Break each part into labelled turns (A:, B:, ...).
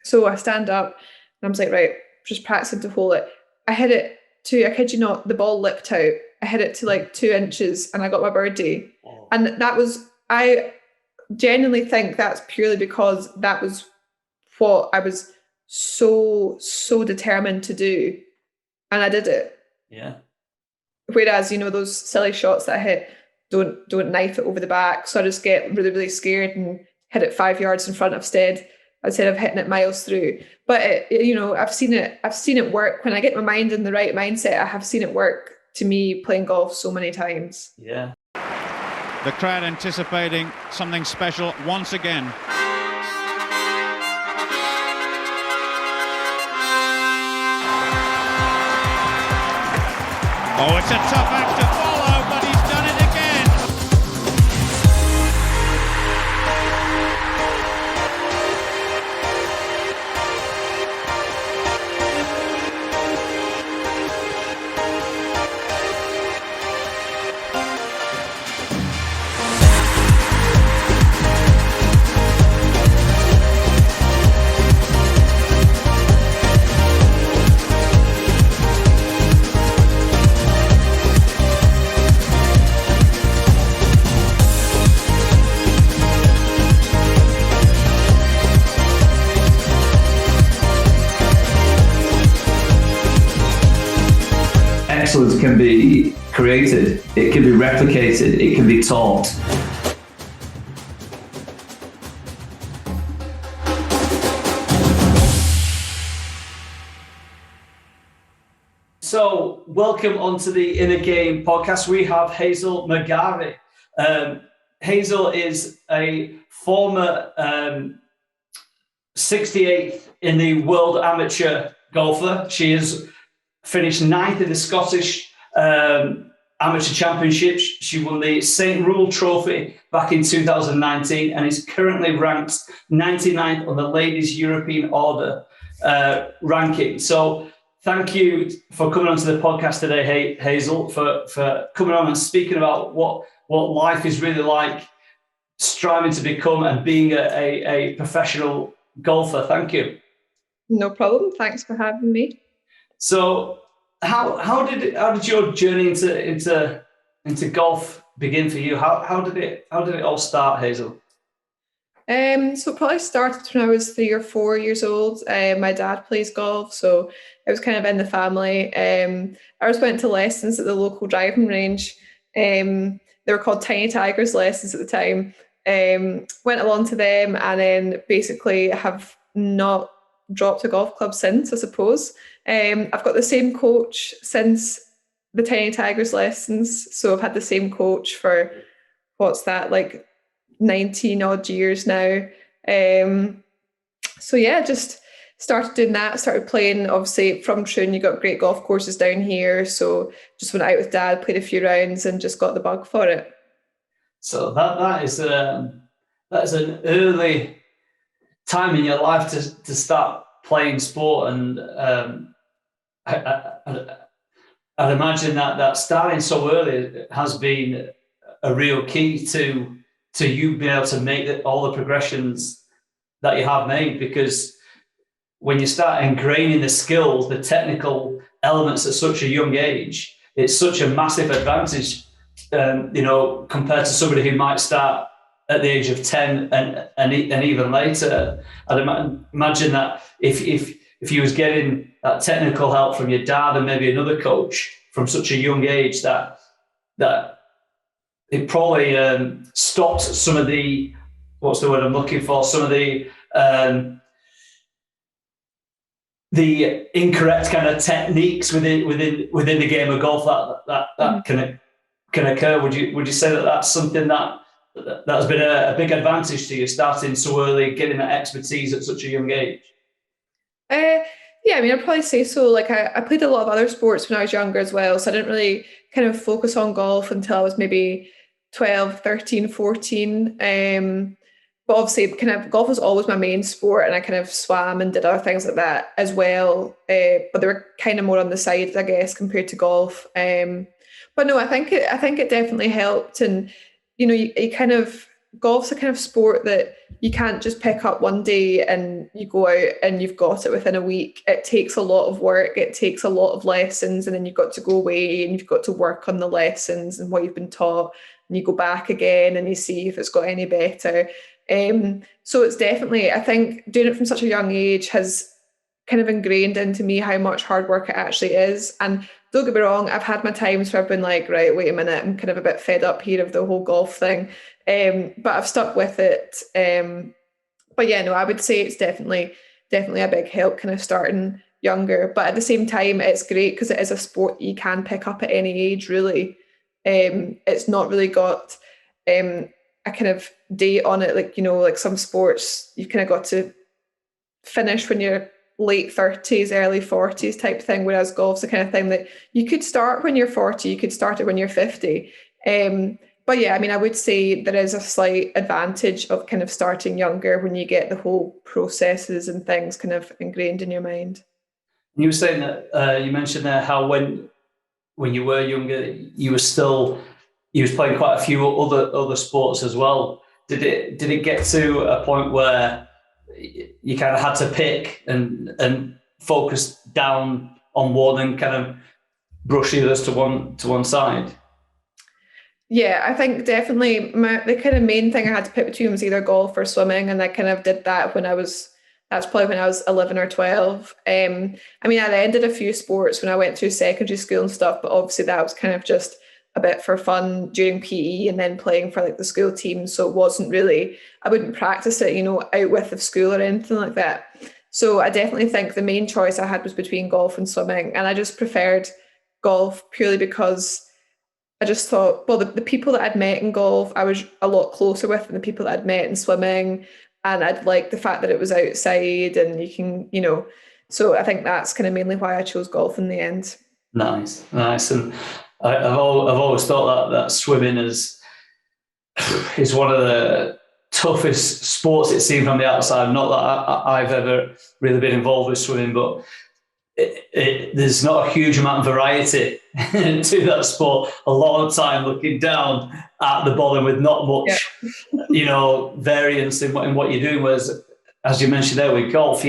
A: So I stand up and I was like, right, just practicing to hold it. I hit it to, I kid you not, the ball lipped out. I hit it to like 2 inches and I got my birdie. Oh. And that was, I genuinely think that's purely because that was what I was so determined to do. And I did it.
B: Yeah.
A: Whereas, those silly shots that I hit, don't knife it over the back. So I just get really, really scared and hit it 5 yards in front instead of hitting it miles through. But I've seen it work. When I get my mind in the right mindset, I have seen it work to me playing golf so many times.
B: Yeah.
C: The crowd anticipating something special once again. Oh, it's a tough act to follow, but he's done it again.
D: Excellence can be created, it can be replicated, it can be taught.
B: So, welcome onto the Inner Game podcast. We have Hazel Macgarvie. Hazel is a former 68th in the world amateur golfer. She is finished 9th in the Scottish Amateur Championships. She won the St. Rule Trophy back in 2019 and is currently ranked 99th on the Ladies European Order ranking. So thank you for coming onto the podcast today, Hazel, for coming on and speaking about what life is really like, striving to become and being a professional golfer. Thank you.
A: No problem. Thanks for having me. So,
B: how did your journey into golf begin for you? How did it all start, Hazel?
A: So it probably started when I was 3 or 4 years old. My dad plays golf, so it was kind of in the family. I just went to lessons at the local driving range. They were called Tiny Tigers lessons at the time. Went along to them and then basically have not dropped a golf club since, I suppose. I've got the same coach since the Tiny Tigers lessons. So I've had the same coach for, 19 odd years now. So yeah, just started doing that, started playing. Obviously from Troon, you got great golf courses down here. So just went out with dad, played a few rounds and just got the bug for it.
B: So that is an early time in your life to start playing sport, and I'd imagine that starting so early has been a real key to you being able to make all the progressions that you have made, because when you start ingraining the skills, the technical elements at such a young age, it's such a massive advantage, compared to somebody who might start at the age of 10 and even later. I'd imagine that if you was getting that technical help from your dad and maybe another coach from such a young age, that it probably stopped some of the, what's the word I'm looking for, some of the incorrect kind of techniques within the game of golf that can occur. Would you say that that's something that has been a big advantage to you, starting so early, getting that expertise at such a young age?
A: Yeah, I mean, I'd probably say so. Like I played a lot of other sports when I was younger as well, so I didn't really kind of focus on golf until I was maybe 12, 13, 14. But obviously kind of golf was always my main sport, and I kind of swam and did other things like that as well. But they were kind of more on the side, I guess, compared to golf. But no, I think it definitely helped. And, you kind of, golf's a kind of sport that you can't just pick up one day and you go out and you've got it within a week. It takes a lot of work. It takes a lot of lessons, and then you've got to go away and you've got to work on the lessons and what you've been taught. And you go back again and you see if it's got any better. So it's definitely, I think doing it from such a young age has kind of ingrained into me how much hard work it actually is. And don't get me wrong, I've had my times where I've been like, right, wait a minute, I'm kind of a bit fed up here of the whole golf thing. But I've stuck with it. But yeah, no, I would say it's definitely a big help kind of starting younger. But at the same time, it's great because it is a sport you can pick up at any age, really. It's not really got a kind of date on it, like, you know, like some sports you've kind of got to finish when you're late 30s, early 40s type thing, whereas golf's the kind of thing that you could start when you're 40, you could start it when you're 50. But yeah, I mean, I would say there is a slight advantage of kind of starting younger when you get the whole processes and things kind of ingrained in your mind.
B: You were saying that you mentioned there how when you were younger, you was playing quite a few other sports as well. Did it get to a point where you kind of had to pick and focus down on one and kind of brush the others to one side?
A: Yeah, I think definitely the kind of main thing I had to pick between was either golf or swimming, and I kind of did that that's probably when I was 11 or 12. I mean, I ended a few sports when I went through secondary school and stuff, but obviously that was kind of just a bit for fun during PE and then playing for like the school team. So it wasn't really, I wouldn't practice it, you know, out with the school or anything like that. So I definitely think the main choice I had was between golf and swimming. And I just preferred golf purely because I just thought, well, the people that I'd met in golf, I was a lot closer with than the people that I'd met in swimming. And I'd like the fact that it was outside and you can, you know, so I think that's kind of mainly why I chose golf in the end.
B: Nice. And I've always thought that swimming is one of the toughest sports, it seems, from the outside. Not that I've ever really been involved with swimming, but there's not a huge amount of variety to that sport. A lot of time looking down at the bottom with not much, you know, variance in what you're doing. Whereas, as you mentioned there with golf,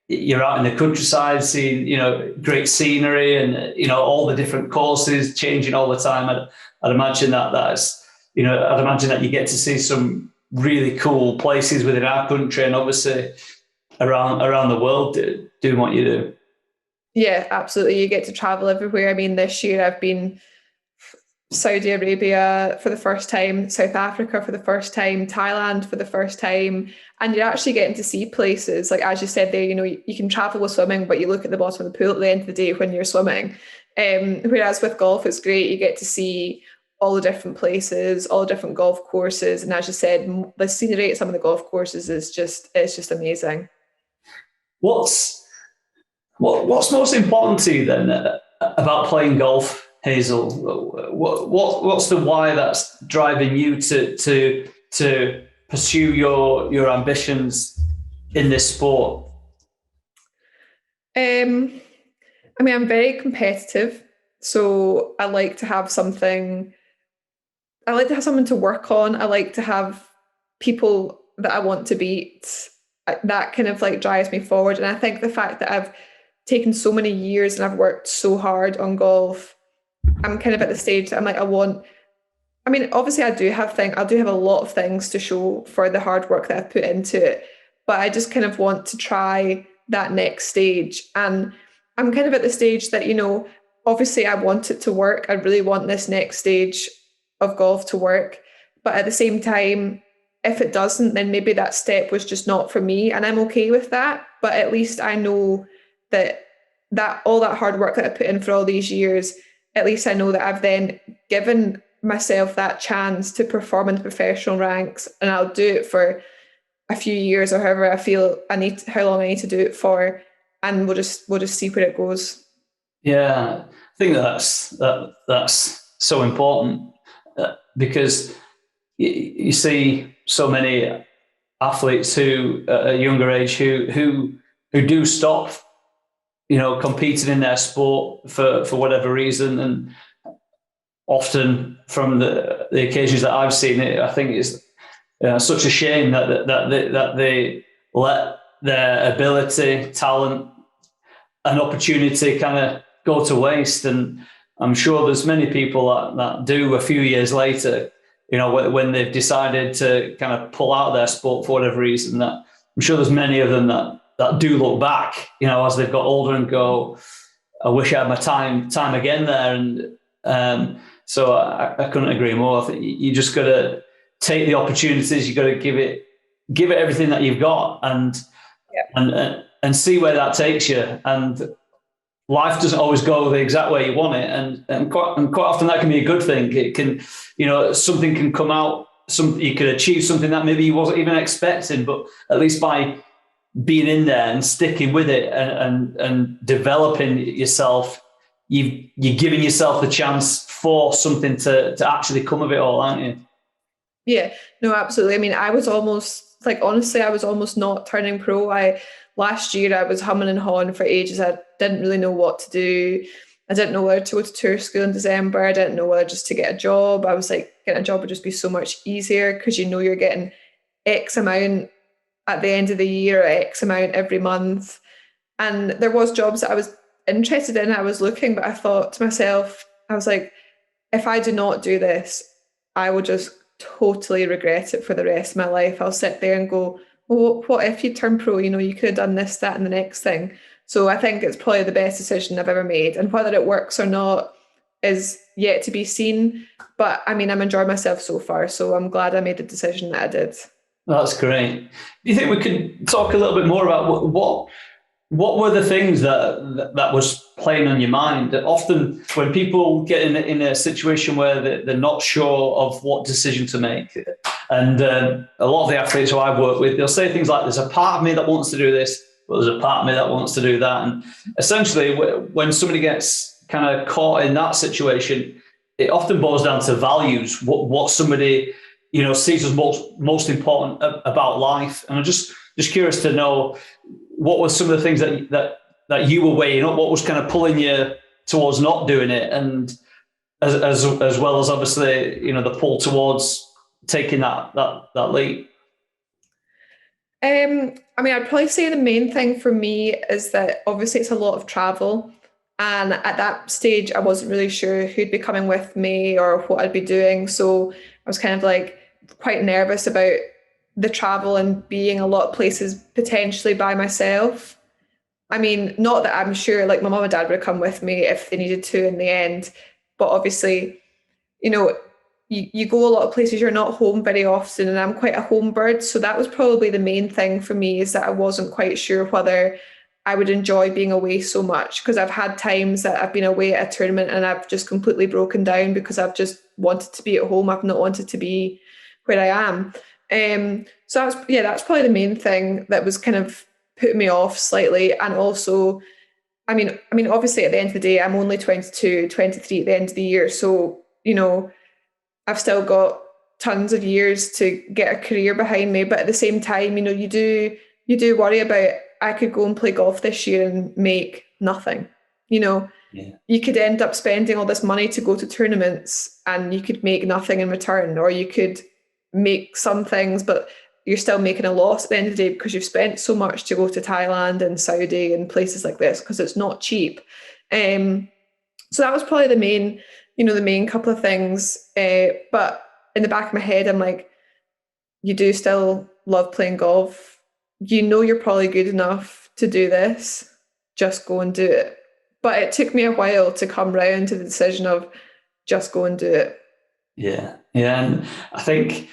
B: you're out in the countryside, seeing, you know, great scenery and, you know, all the different courses changing all the time. I'd imagine that's, you know, I'd imagine that you get to see some really cool places within our country and obviously around the world doing what you do.
A: Yeah, absolutely. You get to travel everywhere. I mean, this year I've been Saudi Arabia for the first time, South Africa for the first time, Thailand for the first time. And you're actually getting to see places, like, as you said there, you know, you can travel with swimming, but you look at the bottom of the pool at the end of the day when you're swimming. Whereas with golf, it's great. You get to see all the different places, all the different golf courses. And as you said, the scenery at some of the golf courses it's just amazing.
B: What's most important to you then about playing golf, Hazel? What's the why that's driving you to pursue your ambitions in this sport?
A: I mean, I'm very competitive, so I like to have something. I like to have something to work on. I like to have people that I want to beat. That kind of like drives me forward. And I think the fact that I've taken so many years and I've worked so hard on golf, I'm kind of at the stage that I'm like, obviously I do have a lot of things to show for the hard work that I've put into it, but I just kind of want to try that next stage. And I'm kind of at the stage that, you know, obviously I want it to work. I really want this next stage of golf to work. But at the same time, if it doesn't, then maybe that step was just not for me. And I'm okay with that. But at least I know that all that hard work that I put in for all these years, at least I know that I've then given myself that chance to perform in the professional ranks, and I'll do it for a few years or however I feel how long I need to do it for, and we'll just see where it goes.
B: Yeah, I think that's so important because you see so many athletes who at a younger age who do stop, you know, competing in their sport for whatever reason, and often from the occasions that I've seen it, I think such a shame that they let their ability, talent, and opportunity kind of go to waste. And I'm sure there's many people that do a few years later, when they've decided to kind of pull out of their sport for whatever reason, that I'm sure there's many of them that do look back, as they've got older and go, I wish I had my time again there. And so I couldn't agree more. I think you just got to take the opportunities. You got to give it everything that you've got, and see where that takes you. And life doesn't always go the exact way you want it, and quite often that can be a good thing. It can, something can come out, you could achieve something that maybe you wasn't even expecting, but at least by being in there and sticking with it and developing yourself, you're giving yourself the chance for something to actually come of it all, aren't you?
A: Yeah, no, absolutely. I mean, I was almost not turning pro. Last year I was humming and hawing for ages. I didn't really know what to do. I didn't know whether to go to tour school in December. I didn't know whether just to get a job. I was like, getting a job would just be so much easier because you're getting X amount at the end of the year, or X amount every month. And there was jobs that I was interested in. I was looking, but I thought to myself, I was like, if I do not do this, I will just totally regret it for the rest of my life. I'll sit there and go, well, what if you turn pro? You could have done this, that, and the next thing. So I think it's probably the best decision I've ever made. And whether it works or not is yet to be seen. But I mean, I'm enjoying myself so far. So I'm glad I made the decision that I did.
B: That's great. Do you think we could talk a little bit more about what were the things that was playing on your mind? Often when people get in a situation where they're not sure of what decision to make, and a lot of the athletes who I've worked with, they'll say things like, there's a part of me that wants to do this, but there's a part of me that wants to do that. And essentially, when somebody gets kind of caught in that situation, it often boils down to values, what somebody sees as most important about life. And I'm just curious to know, what were some of the things that you were weighing up? What was kind of pulling you towards not doing it, and as well as obviously the pull towards taking that leap?
A: I mean, I'd probably say the main thing for me is that obviously it's a lot of travel, and at that stage I wasn't really sure who'd be coming with me or what I'd be doing. So I was kind of like quite nervous about the travel and being a lot of places potentially by myself. I mean, not that I'm sure like my mum and dad would come with me if they needed to in the end, but obviously, you go a lot of places, you're not home very often, and I'm quite a home bird. So that was probably the main thing for me, is that I wasn't quite sure whether I would enjoy being away so much, because I've had times that I've been away at a tournament and I've just completely broken down because I've just wanted to be at home. I've not wanted to be where I am. So that's probably the main thing that was kind of putting me off slightly. And also, I mean, obviously at the end of the day, I'm only 22, 23 at the end of the year. So, I've still got tons of years to get a career behind me. But at the same time, you do worry about, I could go and play golf this year and make nothing. You could end up spending all this money to go to tournaments and you could make nothing in return, or you could make some things, but you're still making a loss at the end of the day because you've spent so much to go to Thailand and Saudi and places like this, because it's not cheap. So that was probably the main couple of things. But in the back of my head, I'm like, you do still love playing golf. You're probably good enough to do this. Just go and do it. But it took me a while to come round to the decision of just go and do it.
B: Yeah. And I think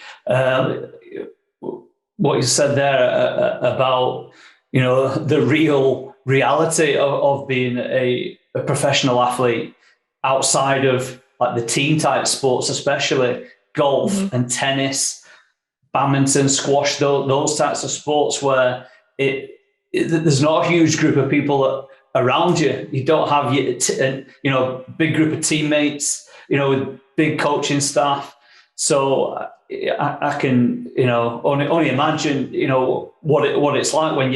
B: what you said there about, the real reality of being a professional athlete outside of like the team type sports, especially golf and tennis, badminton, squash, those types of sports where there's not a huge group of people around you. You don't have big group of teammates, with big coaching staff. So I can only imagine what it's like when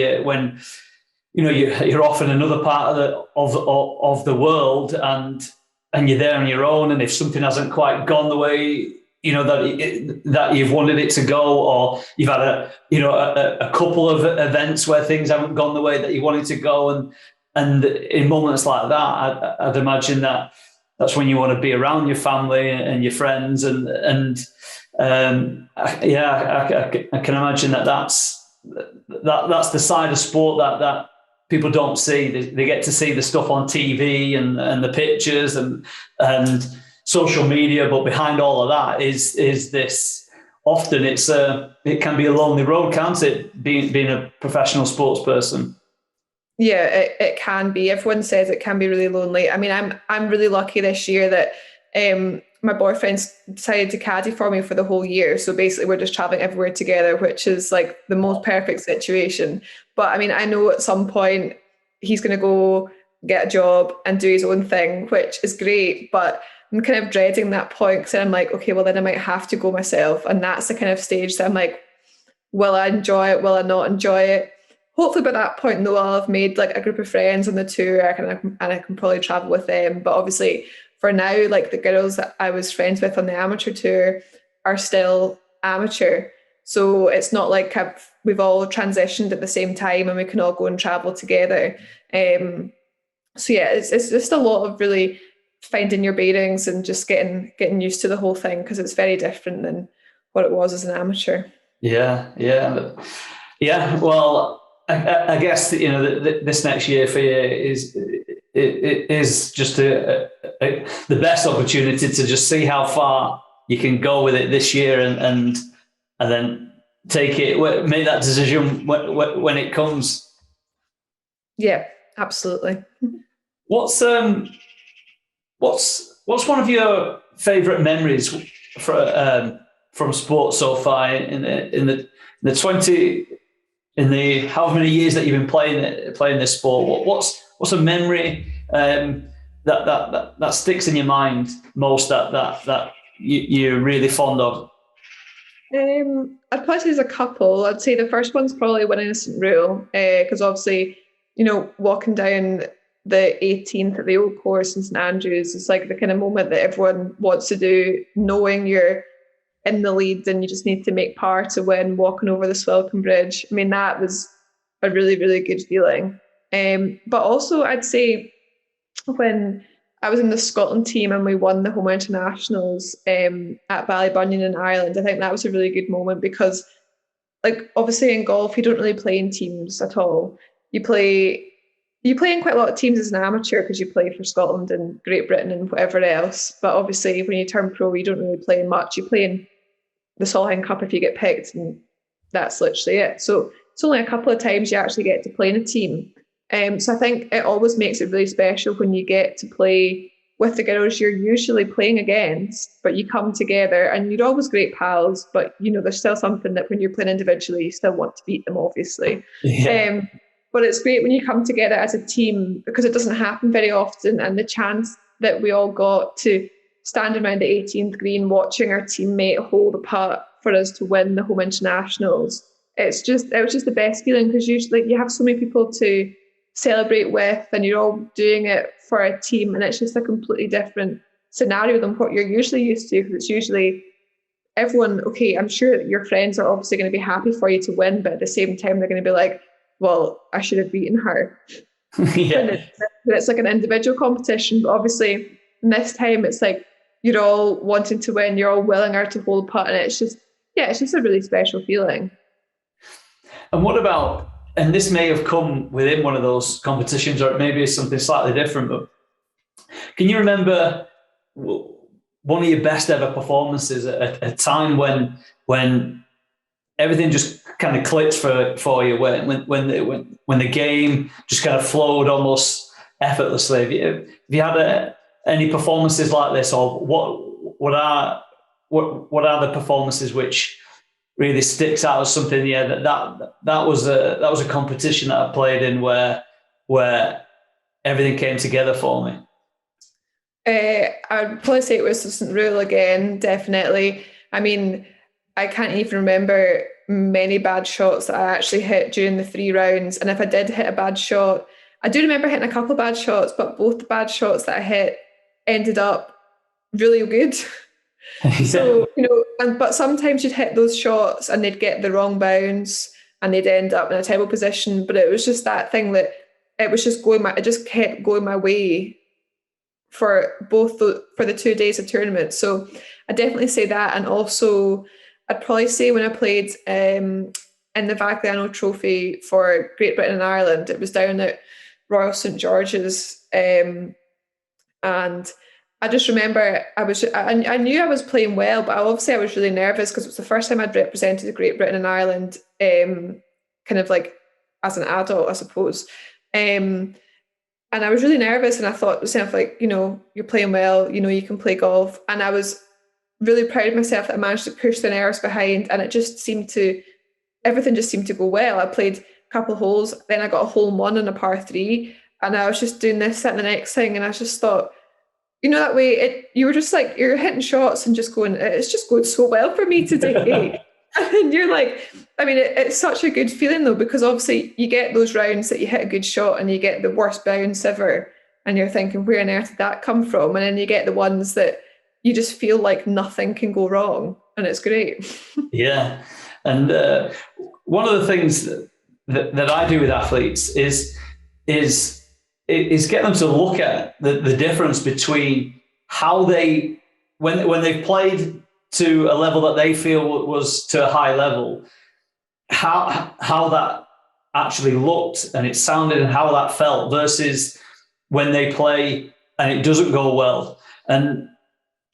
B: you're off in another part of the world and you're there on your own, and if something hasn't quite gone the way that you've wanted it to go, or you've had a couple of events where things haven't gone the way that you wanted to go, and in moments like that, I'd imagine that's when you want to be around your family and your friends, I can imagine that's the side of sport that people don't see. They get to see the stuff on TV and the pictures and social media, but behind all of that is this. Often it can be a lonely road, can't it? Being a professional sports person.
A: Yeah, it can be. Everyone says it can be really lonely. I mean, I'm really lucky this year that my boyfriend's decided to caddy for me for the whole year. So basically we're just traveling everywhere together, which is like the most perfect situation. But I mean, I know at some point he's going to go get a job and do his own thing, which is great. But I'm kind of dreading that point because I'm like, okay, well then I might have to go myself. And that's the kind of stage that I'm like, will I enjoy it? Will I not enjoy it? Hopefully by that point, though, I'll have made like a group of friends on the tour and I can probably travel with them. But obviously for now, like the girls that I was friends with on the amateur tour are still amateur. So it's not like we've all transitioned at the same time and we can all go and travel together. So yeah, it's just a lot of really finding your bearings and just getting used to the whole thing because it's very different than what it was as an amateur.
B: Yeah. Well, I guess this next year for you is just the best opportunity to just see how far you can go with it this year and then make that decision when it comes.
A: Yeah, absolutely.
B: What's one of your favourite memories from sports so far in the 20 in the however many years that you've been playing this sport? What's a memory that sticks in your mind most that you're really fond of?
A: I'd probably say there's a couple. I'd say the first one's probably winning a St. Rule because obviously, walking down the 18th at the old course in St Andrews, it's like the kind of moment that everyone wants to do, knowing you're in the lead and you just need to make par to win, walking over the Swilcan Bridge. I mean, that was a really, really good feeling. But also I'd say when I was in the Scotland team and we won the home internationals at Ballybunion in Ireland, I think that was a really good moment because like obviously in golf, you don't really play in teams at all. You play in quite a lot of teams as an amateur because you play for Scotland and Great Britain and whatever else. But obviously when you turn pro, you don't really play much. You play in the Solheim Cup if you get picked, and that's literally it. So it's only a couple of times you actually get to play in a team. So I think it always makes it really special when you get to play with the girls you're usually playing against, but you come together and you're always great pals, but there's still something that when you're playing individually, you still want to beat them, obviously. Yeah. But it's great when you come together as a team because it doesn't happen very often. And the chance that we all got to stand around the 18th green watching our teammate hold the putt for us to win the home internationals, it was just the best feeling because usually you have so many people to celebrate with and you're all doing it for a team and it's just a completely different scenario than what you're usually used to because it's usually everyone, okay, I'm sure that your friends are obviously going to be happy for you to win, but at the same time they're going to be like, well, I should have beaten her. Yeah. It's like an individual competition, but obviously this time it's like you're all wanting to win, you're all willing her to hold putt, and it's just a really special feeling.
B: And what about, and this may have come within one of those competitions or maybe it's something slightly different, but can you remember one of your best ever performances at a time when everything just kind of clicked for you, when the game just kind of flowed almost effortlessly? Have you had any performances like this, or what are the performances which really sticks out as something? Yeah, that was a competition that I played in where everything came together for me.
A: I'd probably say it was the St. Rule again, definitely. I mean, I can't even remember many bad shots that I actually hit during the 3 rounds. And if I did hit a bad shot, I do remember hitting a couple of bad shots, but both the bad shots that I hit ended up really good. So, but sometimes you'd hit those shots and they'd get the wrong bounce and they'd end up in a terrible position. But it was just that thing that it just kept going my way for for the 2 days of tournament. So I definitely say that. And also I'd probably say when I played in the Vagliano Trophy for Great Britain and Ireland, it was down at Royal St George's, and I just remember I knew I was playing well, but obviously I was really nervous because it was the first time I'd represented Great Britain and Ireland, kind of like as an adult, I suppose. And I was really nervous, and I thought to myself, like, you're playing well, you can play golf. And I was really proud of myself that I managed to push the nerves behind, and everything just seemed to go well. I played a couple of holes, then I got a hole in one on a par 3, and I was just doing this and the next thing, and I just thought, that way you were just like, you're hitting shots and just going, it's just going so well for me today. And you're like, it's such a good feeling though, because obviously you get those rounds that you hit a good shot and you get the worst bounce ever, and you're thinking, where on earth did that come from? And then you get the ones that you just feel like nothing can go wrong, and it's great.
B: Yeah. And one of the things that I do with athletes is get them to look at the difference between how when they've played to a level that they feel was to a high level, how that actually looked and it sounded and how that felt versus when they play and it doesn't go well. And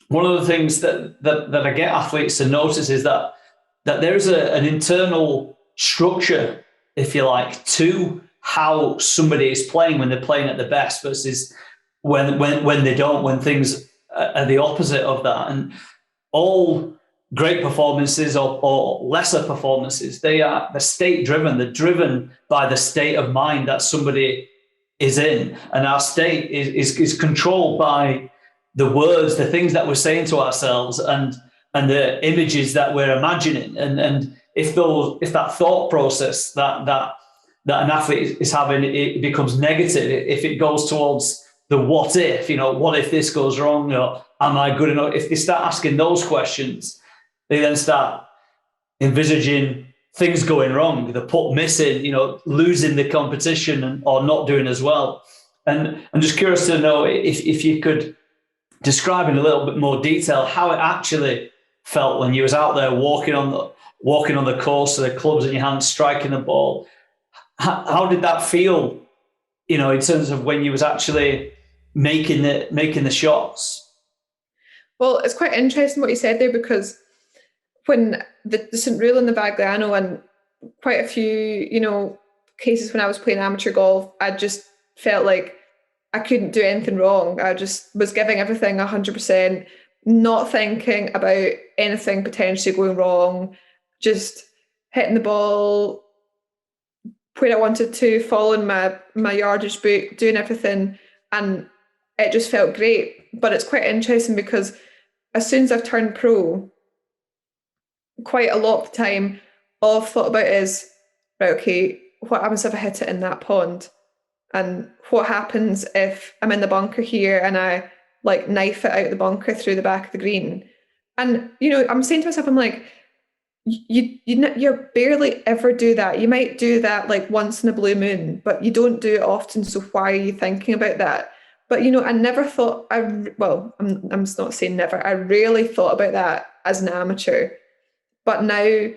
B: one of the things that I get athletes to notice is that there is an internal structure, if you like, to how somebody is playing when they're playing at the best versus when they don't, when things are the opposite of that. And all great performances or lesser performances, they're state driven. They're driven by the state of mind that somebody is in. And our state is controlled by the words, the things that we're saying to ourselves and the images that we're imagining. And if that thought process that an athlete is having, it becomes negative, if it goes towards the what if, what if this goes wrong, or am I good enough? If they start asking those questions, they then start envisaging things going wrong, the putt missing, losing the competition or not doing as well. And I'm just curious to know if you could describe in a little bit more detail how it actually felt when you was out there walking on the course with the clubs in your hand, striking the ball. How did that feel, in terms of when you was actually making the shots?
A: Well, it's quite interesting what you said there, because when the St. Rule and the Vagliano and quite a few, cases when I was playing amateur golf, I just felt like I couldn't do anything wrong. I just was giving everything 100%, not thinking about anything potentially going wrong, just hitting the ball where I wanted to, following my yardage book, doing everything, and it just felt great. But it's quite interesting because as soon as I've turned pro, quite a lot of the time, all I've thought about is, right, okay, what happens if I hit it in that pond? And what happens if I'm in the bunker here and I like knife it out the bunker through the back of the green? And, I'm saying to myself, I'm like, you barely ever do that. You might do that like once in a blue moon, but you don't do it often. So why are you thinking about that? But, I never thought, I'm not saying never, I rarely thought about that as an amateur. But now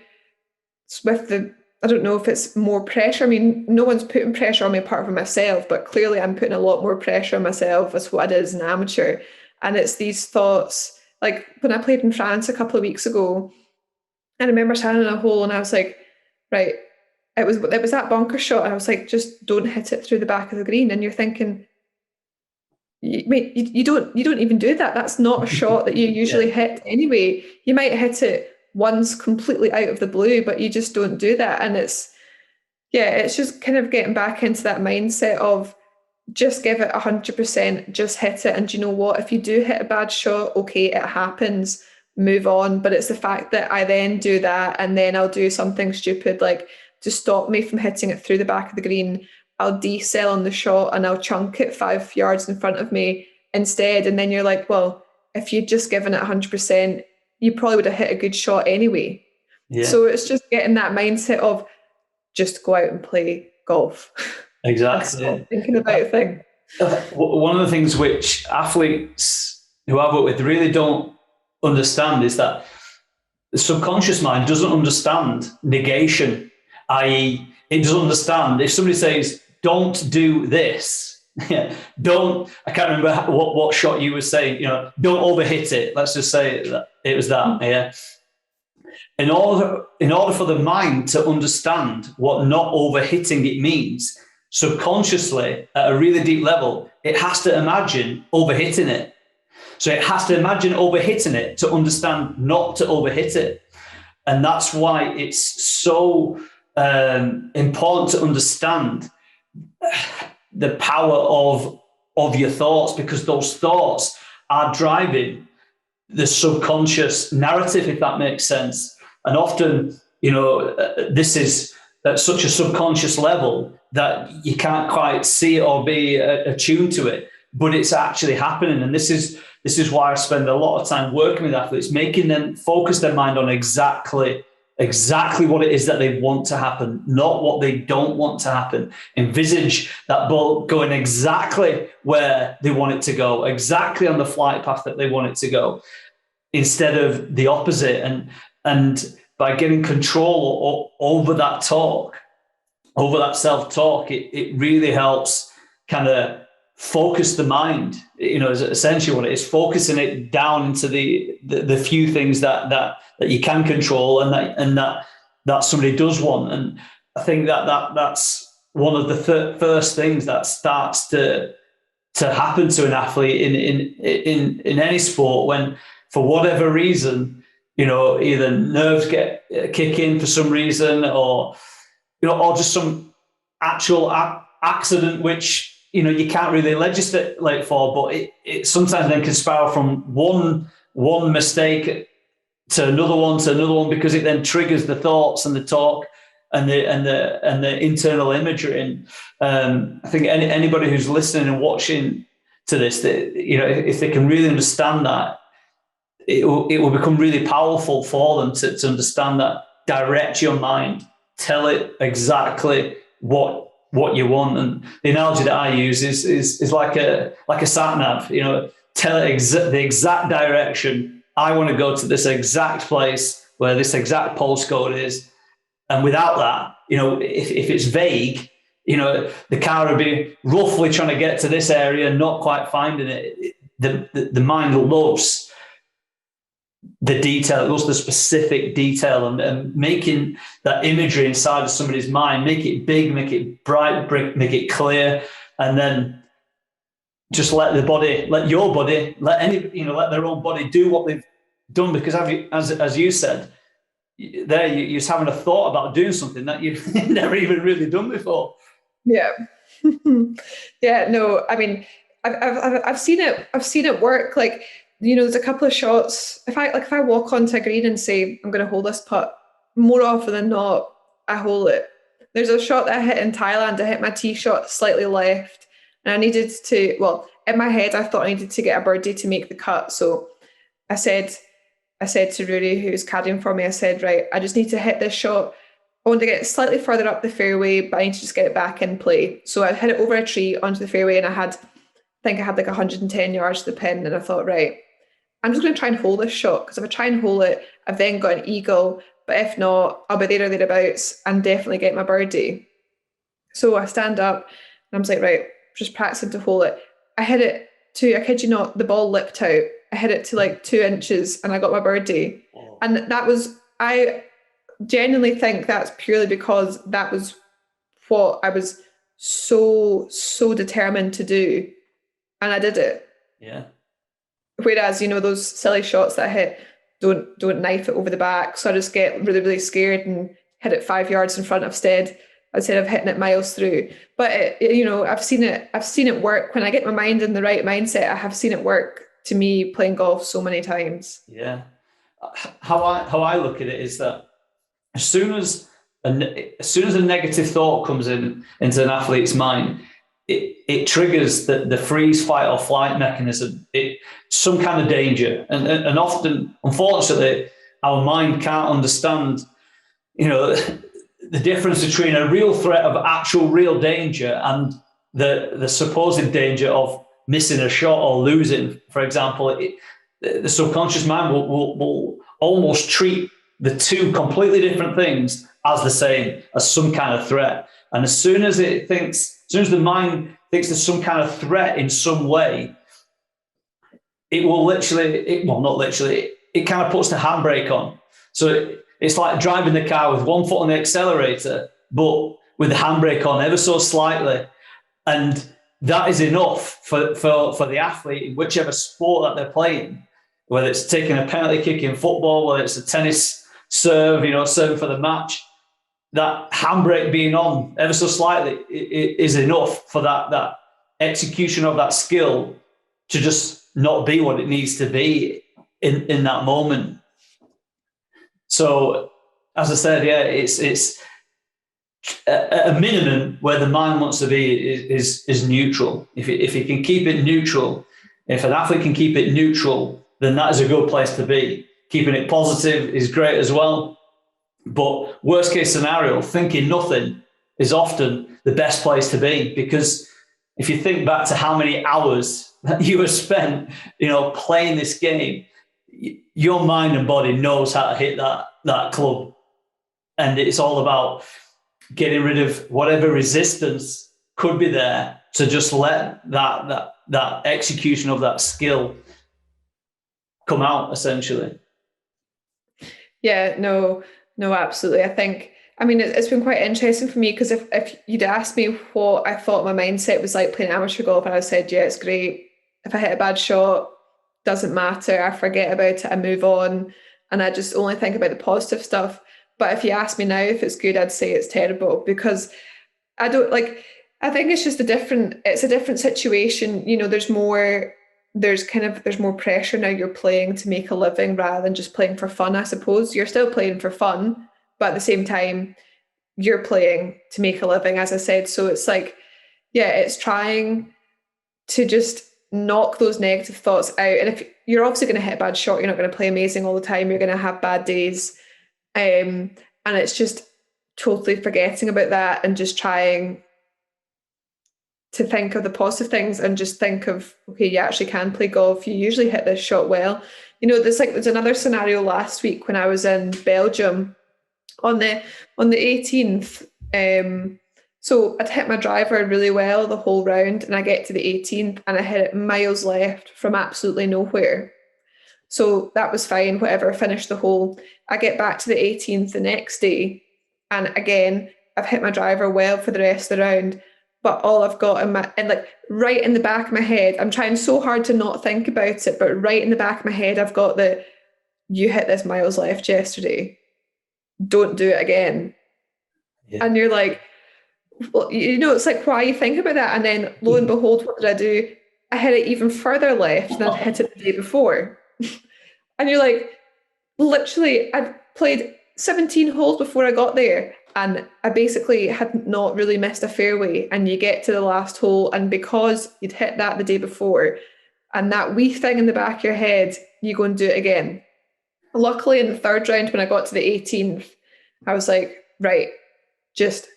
A: with I don't know if it's more pressure. I mean, no one's putting pressure on me apart from myself, but clearly I'm putting a lot more pressure on myself as what I did as an amateur. And it's these thoughts, like when I played in France a couple of weeks ago, I remember standing in a hole and I was like, right, it was that bunker shot. And I was like, just don't hit it through the back of the green. And you're thinking, you don't even do that. That's not a shot that you usually hit anyway. You might hit it once completely out of the blue, but you just don't do that. And it's just kind of getting back into that mindset of just give it 100%, just hit it. And you know what? If you do hit a bad shot, okay, it happens, move on. But it's the fact that I then do that and then I'll do something stupid like to stop me from hitting it through the back of the green. I'll decel on the shot and I'll chunk it 5 yards in front of me instead. And then you're like, well, if you'd just given it 100%, you probably would have hit a good shot anyway.
B: Yeah.
A: So it's just getting that mindset of just go out and play golf.
B: Exactly.
A: And stop thinking about a thing.
B: One of the things which athletes who I've worked with really don't understand is that the subconscious mind doesn't understand negation, i.e., it doesn't understand if somebody says, don't do this. Don't, I can't remember what shot you were saying, don't overhit it. Let's just say that it was that. Yeah. In order for the mind to understand what not overhitting it means, subconsciously at a really deep level, it has to imagine overhitting it. So it has to imagine overhitting it to understand not to overhit it. And that's why it's so important to understand the power of your thoughts, because those thoughts are driving the subconscious narrative, if that makes sense. And often, this is at such a subconscious level that you can't quite see it or be attuned to it, but it's actually happening. And this is why I spend a lot of time working with athletes, making them focus their mind on exactly what it is that they want to happen, not what they don't want to happen. Envisage that ball going exactly where they want it to go, exactly on the flight path that they want it to go, instead of the opposite. And by getting control over that talk, over that self-talk, it really helps kind of focus the mind, is essentially what it is, focusing it down into the few things that you can control and that somebody does want. And I think that's one of the first things that starts to happen to an athlete in any sport, when for whatever reason, either nerves kick in for some reason, or just some actual accident which you can't really legislate for, but it sometimes then can spiral from one mistake to another one, because it then triggers the thoughts and the talk and the internal imagery. And I think anybody who's listening and watching to this, that if they can really understand that, it will become really powerful for them to understand that. Direct your mind, tell it exactly what you want. And the analogy that I use is like a sat nav. Tell it the exact direction. I want to go to this exact place where this exact postcode is. And without that, if it's vague, the car will be roughly trying to get to this area, not quite finding it. The mind loves the detail, it loves the specific detail, and making that imagery inside of somebody's mind, make it big, make it bright, make it clear, and then just let your body, let their own body do what they've done. Because as you said, you're just having a thought about doing something that you've never even really done before.
A: Yeah. Yeah. No, I mean, I've seen it work. Like, there's a couple of shots. If I walk onto a green and say I'm going to hold this putt, more often than not, I hold it. There's a shot that I hit in Thailand. I hit my tee shot slightly left, and I needed to. Well, in my head, I thought I needed to get a birdie to make the cut. So I said to Rory, who's caddying for me, I said, right, I just need to hit this shot. I want to get slightly further up the fairway, but I need to just get it back in play. So I hit it over a tree onto the fairway, and I think I had like 110 yards to the pin, and I thought, right, I'm just going to try and hold this shot, because if I try and hold it, I've then got an eagle, but if not, I'll be there or thereabouts and definitely get my birdie. So I stand up and I'm just like, right, just practicing to hold it. I hit it to, I kid you not, the ball lipped out. I hit it to like 2 inches and I got my birdie. Oh. And I genuinely think that's purely because that was what I was so determined to do. And I did it.
B: Yeah.
A: Whereas, those silly shots that I hit, don't knife it over the back. So I just get really, really scared and hit it 5 yards in front instead of hitting it miles through. But I've seen it work. When I get my mind in the right mindset, I have seen it work to me playing golf so many times.
B: Yeah. How I look at it is that as soon as a negative thought comes into an athlete's mind, it triggers the freeze, fight, or flight mechanism. Some kind of danger, and often, unfortunately, our mind can't understand, the difference between a real threat of actual real danger and the supposed danger of missing a shot or losing. For example, the subconscious mind will almost treat the two completely different things as the same, as some kind of threat. And as soon as the mind thinks there's some kind of threat in some way, it will it kind of puts the handbrake on. So it's like driving the car with one foot on the accelerator, but with the handbrake on ever so slightly. And that is enough for the athlete in whichever sport that they're playing, whether it's taking a penalty kick in football, whether it's a tennis serve, serving for the match. That handbrake being on ever so slightly is enough for that execution of that skill to just not be what it needs to be in that moment. So, as I said, it's at a minimum where the mind wants to be is neutral. If it can keep it neutral, if an athlete can keep it neutral, then that is a good place to be. Keeping it positive is great as well. But worst case scenario, thinking nothing is often the best place to be, because if you think back to how many hours that you have spent, playing this game, your mind and body knows how to hit that club. And it's all about getting rid of whatever resistance could be there to just let that execution of that skill come out, essentially.
A: Yeah, no, absolutely. I think, it's been quite interesting for me, because if you'd asked me what I thought my mindset was like playing amateur golf, and I said, yeah, it's great. If I hit a bad shot, doesn't matter. I forget about it. I move on, and I just only think about the positive stuff. But if you ask me now if it's good, I'd say it's terrible, because I don't like. I think it's just a different situation. There's more pressure now. You're playing to make a living rather than just playing for fun. I suppose you're still playing for fun, but at the same time, you're playing to make a living, as I said. So it's like, yeah, it's trying to just knock those negative thoughts out. And if you're obviously going to hit a bad shot, you're not going to play amazing all the time. You're going to have bad days. And it's just totally forgetting about that and just trying to think of the positive things and just think of, okay, you actually can play golf. You usually hit this shot well. There's another scenario last week when I was in Belgium on the 18th. So I'd hit my driver really well the whole round, and I get to the 18th and I hit it miles left from absolutely nowhere. So that was fine, whatever, I finished the hole. I get back to the 18th the next day, and again, I've hit my driver well for the rest of the round, but all I've got right in the back of my head, I'm trying so hard to not think about it, but right in the back of my head, I've got you hit this miles left yesterday. Don't do it again. Yeah. And you're like, well, it's like, why you think about that? And then lo and behold, what did I do? I hit it even further left than I hit it the day before. And you're like, literally, I played 17 holes before I got there, and I basically had not really missed a fairway. And you get to the last hole, and because you'd hit that the day before, and that wee thing in the back of your head, you go and do it again. Luckily, in the third round, when I got to the 18th, I was like, right, just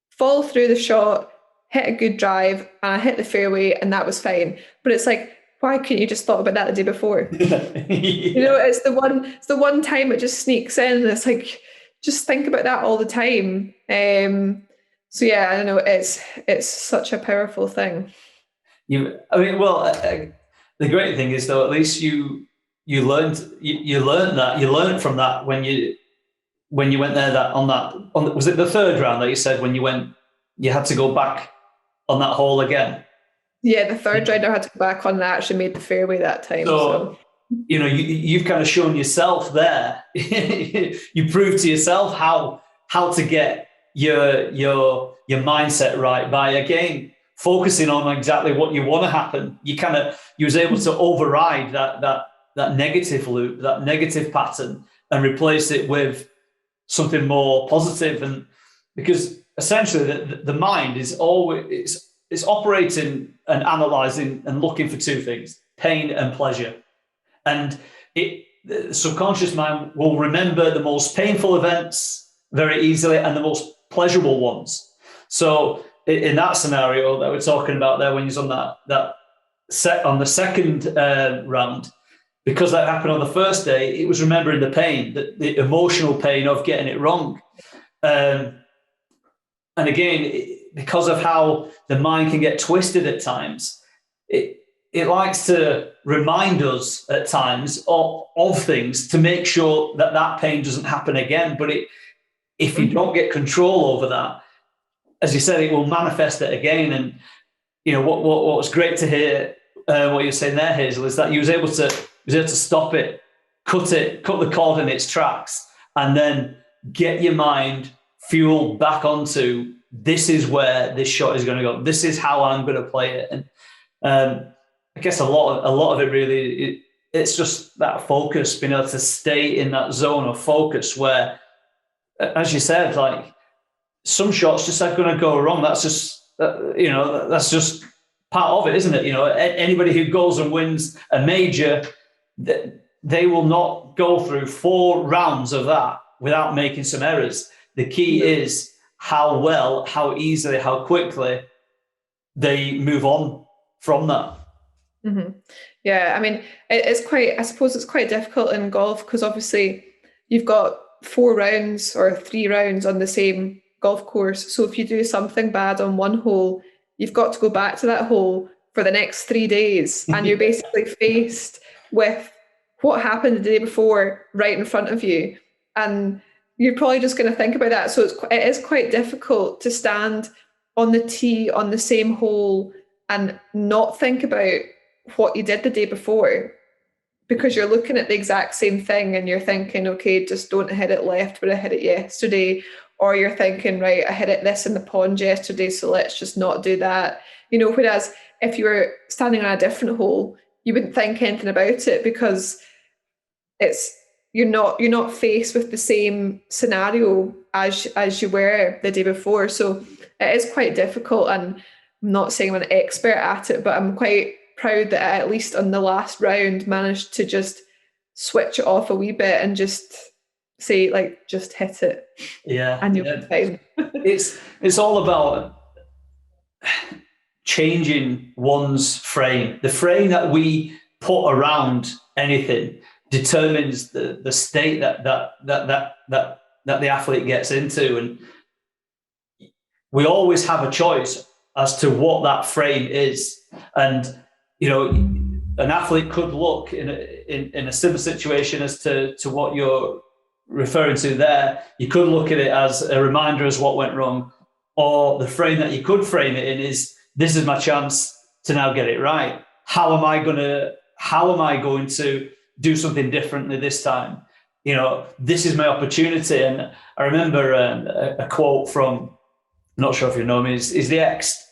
A: follow through the shot, hit a good drive, and I hit the fairway, and that was fine. But it's like, why couldn't you just thought about that the day before? Yeah. It's the one time it just sneaks in, and it's like, just think about that all the time. So yeah, I don't know, it's such a powerful thing.
B: The great thing is, though, at least you learned from that when you went there was it the third round that you said when you had to go back on that hole again? Yeah, the third round I had to go back on, and I actually made the fairway that time. So you've kind of shown yourself there. You proved to yourself how to get your mindset right by, again, focusing on exactly what you want to happen. You was able to override that negative loop, that negative pattern, and replace it with something more positive. And because essentially the mind is always, it's operating and analysing and looking for two things: pain and pleasure. And the subconscious mind will remember the most painful events very easily and the most pleasurable ones. So in that scenario that we're talking about there, when he's on that set on the second round, because that happened on the first day, it was remembering the pain, the emotional pain of getting it wrong. And again, because of how the mind can get twisted at times, it likes to remind us at times of things to make sure that pain doesn't happen again. But if you don't get control over that, as you said, it will manifest it again. And what was great to hear what you're saying there, Hazel, is that you was able to stop it, cut the cord in its tracks, and then get your mind fueled back onto, this is where this shot is going to go. This is how I'm going to play it. And I guess a lot of it really, it's just that focus, being able to stay in that zone of focus where, as you said, like, some shots just are going to go wrong. That's just, that's just part of it, isn't it? Anybody who goes and wins a major, they will not go through 4 rounds of that without making some errors. The key is how well, how easily, how quickly they move on from that.
A: Mm-hmm. Yeah, I mean, I suppose it's quite difficult in golf because obviously you've got 4 rounds or 3 rounds on the same golf course. So if you do something bad on one hole, you've got to go back to that hole for the next 3 days. And you're basically faced with what happened the day before right in front of you. And you're probably just going to think about that. So it is quite difficult to stand on the tee on the same hole and not think about what you did the day before, because you're looking at the exact same thing and you're thinking, okay, just don't hit it left where I hit it yesterday. Or you're thinking, right, I hit it this in the pond yesterday, so let's just not do that. Whereas if you were standing on a different hole, you wouldn't think anything about it because you're not faced with the same scenario as you were the day before. So it is quite difficult, and I'm not saying I'm an expert at it, but I'm quite proud that I, at least on the last round, managed to just switch it off a wee bit and just say, like, just hit it.
B: Yeah.
A: And you'll be fine.
B: It's all about changing one's frame. The frame that we put around anything determines the state that the athlete gets into. And we always have a choice as to what that frame is. And an athlete could look in a similar situation as to what you're referring to there. You could look at it as a reminder as what went wrong, or the frame that you could frame it in is, this is my chance to now get it right. How am I going to do something differently this time? This is my opportunity. And I remember a quote from, I'm not sure if you know him, is the ex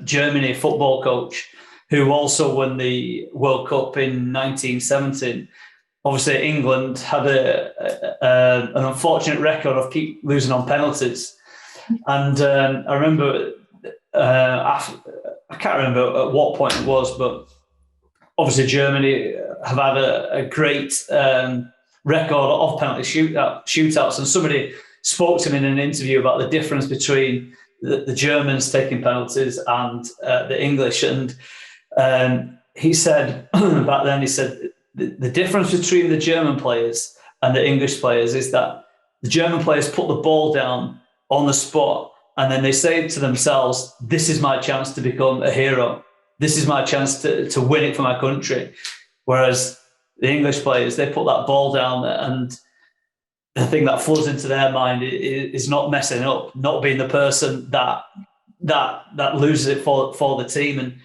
B: Germany football coach who also won the World Cup in 1917. Obviously, England had an unfortunate record of keep losing on penalties. And I remember, I can't remember at what point it was, but obviously Germany have had a great record of penalty shootouts. And somebody spoke to him in an interview about the difference between the Germans taking penalties and the English. And he said, back then, he said, the difference between the German players and the English players is that the German players put the ball down on the spot and then they say to themselves, this is my chance to become a hero. This is my chance to win it for my country. Whereas the English players, they put that ball down, and the thing that flows into their mind is not messing up, not being the person that loses it for the team. And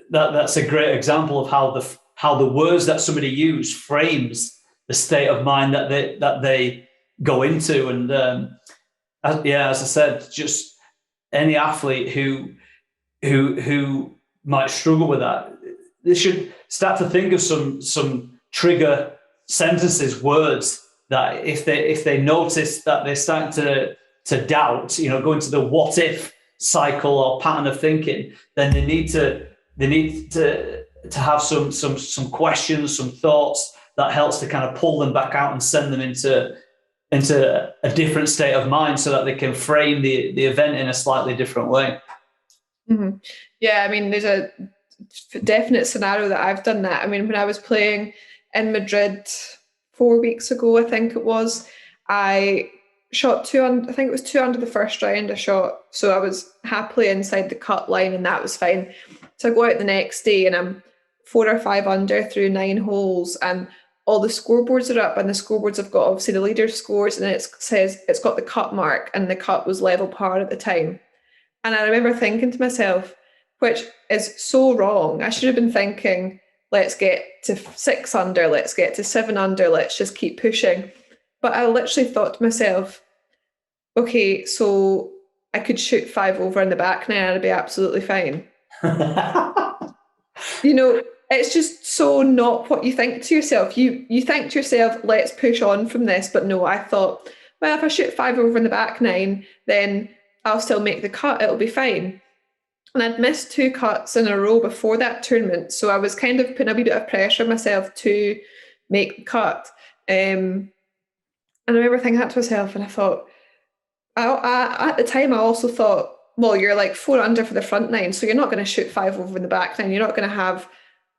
B: that's a great example of how the words that somebody uses frames the state of mind that they go into. And as I said, just any athlete who might struggle with that, they should start to think of some trigger sentences, words that if they notice that they're starting to doubt, go into the what if cycle or pattern of thinking, then they need to have some questions, some thoughts that helps to kind of pull them back out and send them into a different state of mind so that they can frame the event in a slightly different way.
A: Mm-hmm. Yeah, I mean, there's a definite scenario that I've done that. I mean, when I was playing in Madrid 4 weeks ago, I think it was, I shot I think it was 2 under the first round I shot. So I was happily inside the cut line and that was fine. So I go out the next day and I'm 4 or 5 under through 9 holes, and all the scoreboards are up, and the scoreboards have got obviously the leader's scores, and it says it's got the cut mark, and the cut was level par at the time. And I remember thinking to myself, which is so wrong, I should have been thinking, let's get to 6 under, let's get to 7 under, let's just keep pushing. But I literally thought to myself, okay, so I could shoot 5 over in the back nine and I'd be absolutely fine. You know, it's just so not what you think to yourself. You think to yourself, let's push on from this. But no, I thought, well, if I shoot 5 over in the back nine, then I'll still make the cut, it'll be fine. And I'd missed 2 cuts in a row before that tournament. So I was kind of putting a wee bit of pressure on myself to make the cut. And I remember thinking that to myself, and I thought, I at the time, I also thought, well, you're like 4 under for the front nine, so you're not going to shoot 5 over in the back nine. You're not going to have,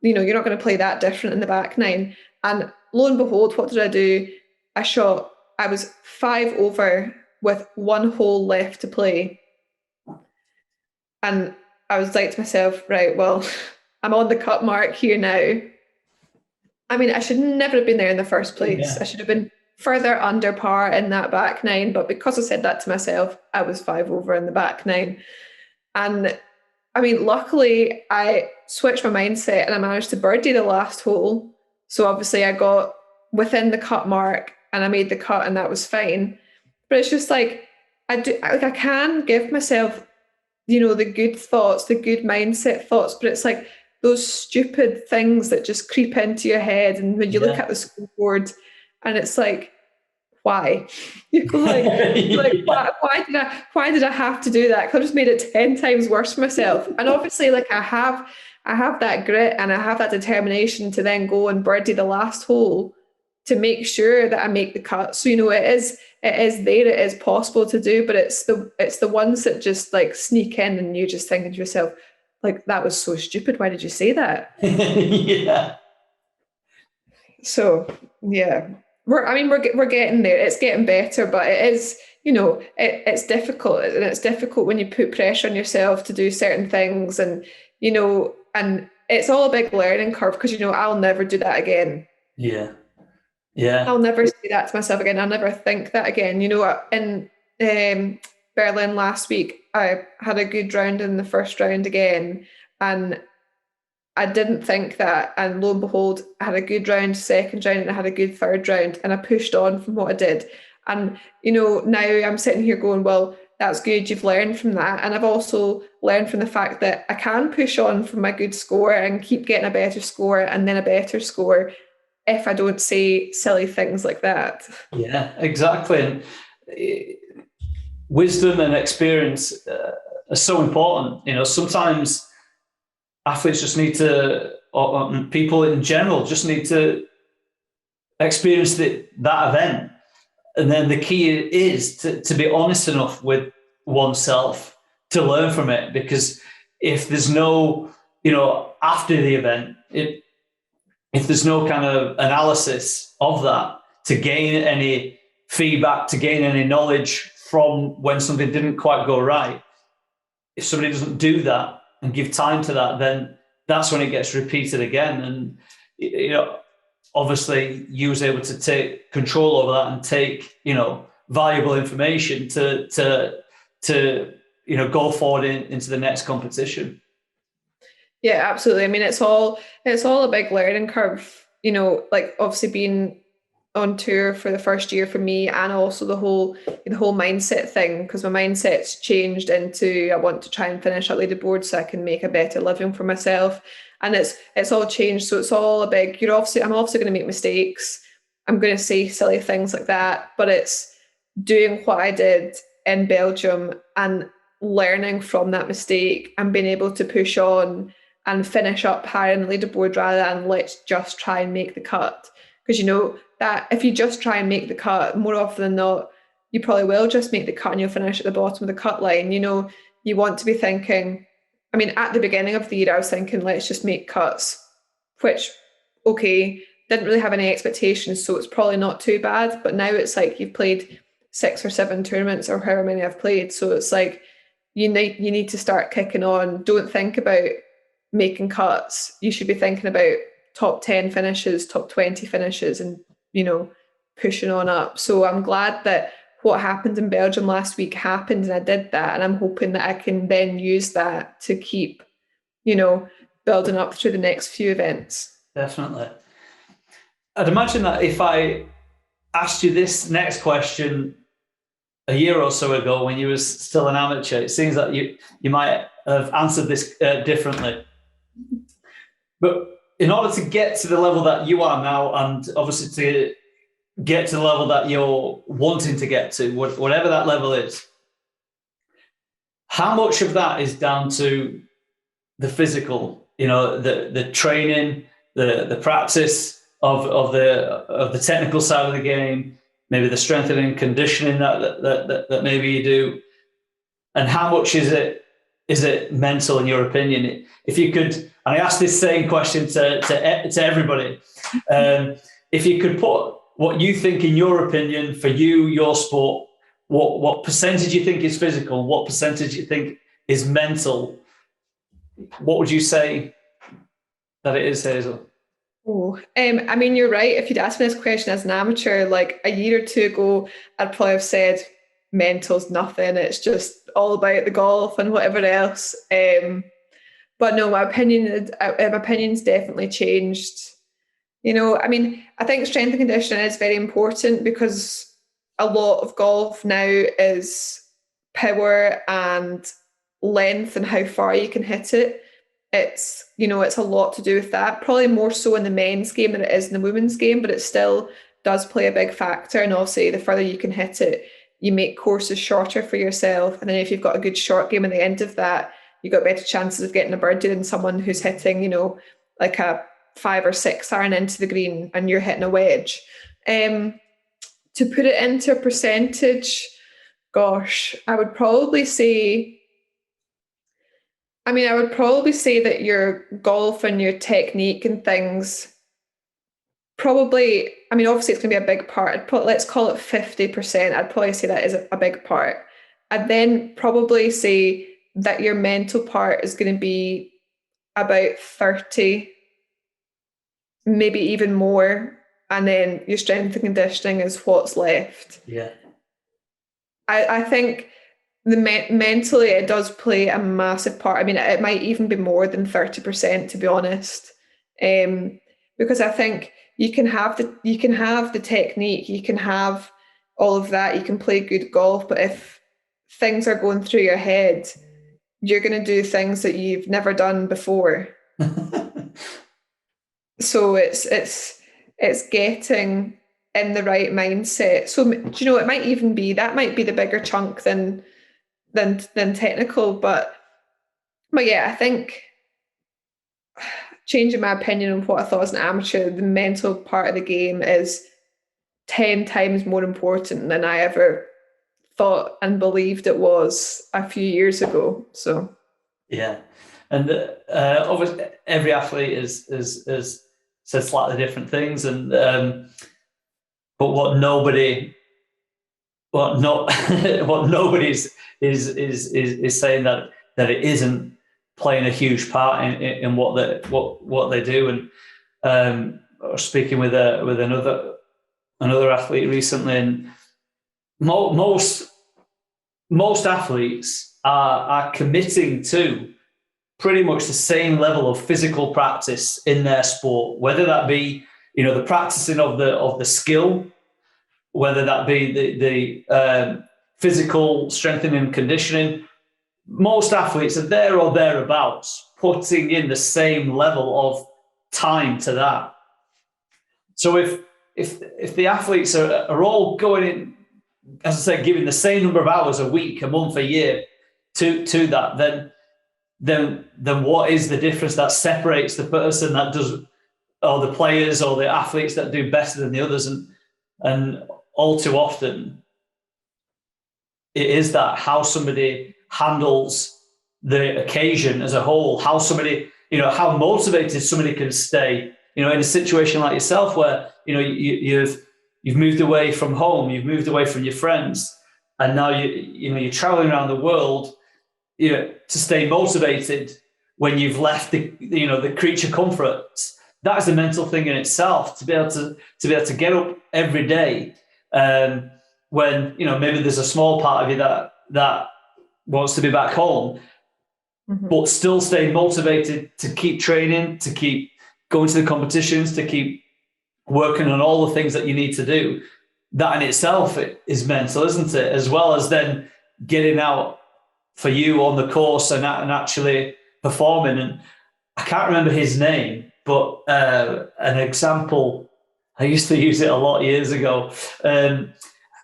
A: you're not going to play that different in the back nine. And lo and behold, what did I do? I was 5 over with 1 hole left to play. And I was like to myself, right, well, I'm on the cut mark here now. I mean, I should never have been there in the first place. Yeah. I should have been further under par in that back nine, but because I said that to myself, I was 5 over in the back nine. And I mean, luckily I switched my mindset and I managed to birdie the last hole. So obviously I got within the cut mark and I made the cut, and that was fine. But it's just like, I can give myself, the good thoughts, the good mindset thoughts, but it's like those stupid things that just creep into your head. And when you look at the scoreboard, and it's like, why? Why did I have to do that? I could have just made it 10 times worse for myself. And obviously, like I have that grit and I have that determination to then go and birdie the last hole to make sure that I make the cut. So it is there, it is possible to do, but it's the ones that just like sneak in and you're just thinking to yourself, like, that was so stupid. Why did you say that?
B: Yeah.
A: So yeah. We're getting there. It's getting better, but it is, it's difficult, and it's difficult when you put pressure on yourself to do certain things, and and it's all a big learning curve because I'll never do that again.
B: Yeah.
A: I'll never say that to myself again. I'll never think that again. In Berlin last week, I had a good round in the first round again, and I didn't think that, and lo and behold, I had a good round, second round, and I had a good third round, and I pushed on from what I did. And, now I'm sitting here going, well, that's good, you've learned from that. And I've also learned from the fact that I can push on from my good score and keep getting a better score and then a better score if I don't say silly things like that.
B: Yeah, exactly. And wisdom and experience are so important. Sometimes athletes just need to, or people in general just need to experience that event. And then the key is to be honest enough with oneself to learn from it. Because if there's no, after the event, if there's no kind of analysis of that to gain any feedback, to gain any knowledge from when something didn't quite go right, if somebody doesn't do that and give time to that, then that's when it gets repeated again. And, obviously you was able to take control over that and take, valuable information to go forward into the next competition.
A: Yeah, absolutely. I mean, it's all a big learning curve, like obviously being on tour for the first year for me, and also the whole mindset thing, because my mindset's changed into I want to try and finish at leaderboard so I can make a better living for myself. And it's all changed. So it's all a big, I'm obviously going to make mistakes. I'm going to say silly things like that, but it's doing what I did in Belgium and learning from that mistake and being able to push on and finish up higher in the leaderboard rather than let's just try and make the cut. Because you know that if you just try and make the cut, more often than not, you probably will just make the cut and you'll finish at the bottom of the cut line. You know, you want to be thinking, I mean, at the beginning of the year, I was thinking, let's just make cuts, which, okay, didn't really have any expectations, so it's probably not too bad. But now it's like you've played 6 or 7 tournaments or however many I've played. So it's like you need to start kicking on. Don't think about making cuts. You should be thinking about top 10 finishes, top 20 finishes, and, you know, pushing on up. So I'm glad that what happened in Belgium last week happened and I did that. And I'm hoping that I can then use that to keep, you know, building up through the next few events.
B: Definitely. I'd imagine that if I asked you this next question a year or so ago when you were still an amateur, it seems that you might have answered this differently. But in order to get to the level that you are now, and obviously to get to the level that you're wanting to get to, whatever that level is, how much of that is down to the physical, you know, the training, the practice of the technical side of the game, maybe the strengthening and conditioning that maybe you do, and how much is it mental in your opinion? If you could, and I ask this same question to everybody, if you could put what you think in your opinion for you, your sport, what percentage you think is physical, what percentage you think is mental, what would you say that it is, Hazel?
A: Oh, I mean, you're right. If you'd asked me this question as an amateur, like a year or two ago, I'd probably have said mental's nothing. It's just all about the golf and whatever else. But no, my opinion's definitely changed. You know, I mean, I think strength and conditioning is very important because a lot of golf now is power and length and how far you can hit it. It's, you know, it's a lot to do with that. Probably more so in the men's game than it is in the women's game, but it still does play a big factor. And obviously, the further you can hit it, you make courses shorter for yourself. And then if you've got a good short game at the end of that, you've got better chances of getting a birdie than someone who's hitting, you know, like a 5 or 6 iron into the green and you're hitting a wedge. To put it into a percentage, gosh, I would probably say that your golf and your technique and things probably, I mean, obviously it's going to be a big part. Let's call it 50%. I'd probably say that is a big part. I'd then probably say that your mental part is going to be about 30, maybe even more. And then your strength and conditioning is what's left.
B: Yeah.
A: I think mentally it does play a massive part. I mean, it might even be more than 30%, to be honest, because I think you can have the technique, you can have all of that, you can play good golf, but if things are going through your head, you're going to do things that you've never done before. So it's getting in the right mindset. So, do you know, it might even be that might be the bigger chunk than technical, but yeah, I think changing my opinion on what I thought as an amateur, the mental part of the game is 10 times more important than I ever thought and believed it was a few years ago. So
B: yeah, and obviously every athlete is said slightly different things, and but what nobody's is saying that it isn't playing a huge part in what they do. And I was speaking with another athlete recently, and most athletes are committing to pretty much the same level of physical practice in their sport, whether that be, you know, the practicing of the skill, whether that be the physical strengthening and conditioning. Most athletes are there or thereabouts, putting in the same level of time to that. So if the athletes are all going in, as I said, giving the same number of hours a week, a month, a year, to that, then what is the difference that separates the person that does, or the players or the athletes that do better than the others? And all too often, it is that how somebody handles the occasion as a whole, how somebody, how motivated somebody can stay, in a situation like yourself where, you've moved away from home, you've moved away from your friends, and now you're traveling around the world, to stay motivated when you've left the creature comforts. That is a mental thing in itself, to be able to get up every day, when maybe there's a small part of you that wants to be back home, but still stay motivated to keep training, to keep going to the competitions, to keep working on all the things that you need to do. That in itself is mental, isn't it? As well as then getting out for you on the course and actually performing. And I can't remember his name, but an example, I used to use it a lot years ago.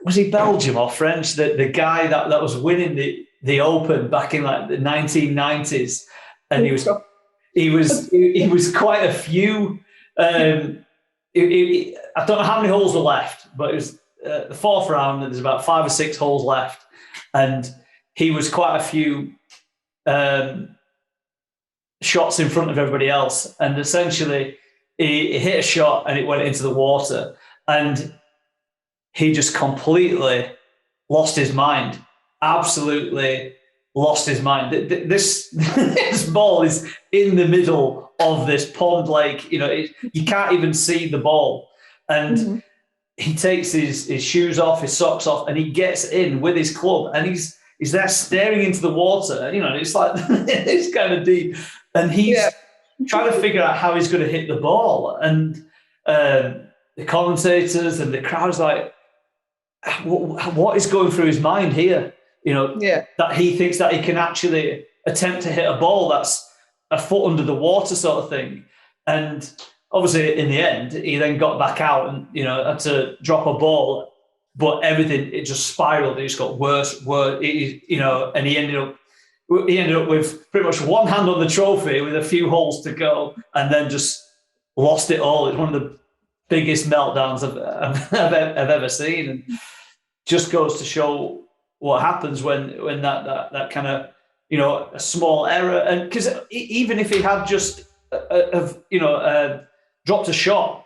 B: Was he Belgium or French? The guy that was winning the Open back in like the 1990s, and he was quite a few. I don't know how many holes were left, but it was the fourth round, and there's about 5 or 6 holes left, and he was quite a few shots in front of everybody else, and essentially he hit a shot and it went into the water, and he just completely lost his mind. Absolutely lost his mind. This ball is in the middle of this pond lake. You can't even see the ball. And he takes his shoes off, his socks off, and he gets in with his club. And he's there staring into the water. It's like, it's kind of deep. And he's trying to figure out how he's going to hit the ball. And the commentators and the crowd's like, what is going through his mind here? That he thinks that he can actually attempt to hit a ball that's a foot under the water, sort of thing. And obviously, in the end, he then got back out and had to drop a ball, but everything, it just spiraled. It just got worse. And he ended up with pretty much one hand on the trophy with a few holes to go, and then just lost it all. It's one of the biggest meltdowns I've ever seen, and just goes to show what happens when that kind of a small error, and because even if he had just dropped a shot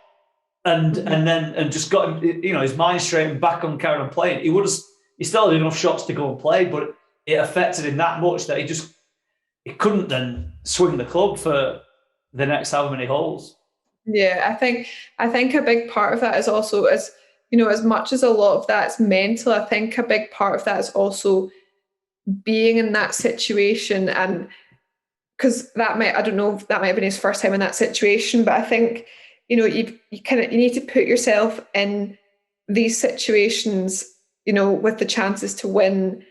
B: and just got his mind straight and back on carrying on playing, he still had enough shots to go and play, but it affected him that much that he couldn't then swing the club for the next however many holes.
A: Yeah, I think a big part of that is also, as much as a lot of that's mental, I think a big part of that is also being in that situation. And because that might have been his first time in that situation, but I think you need to put yourself in these situations, with the chances to win.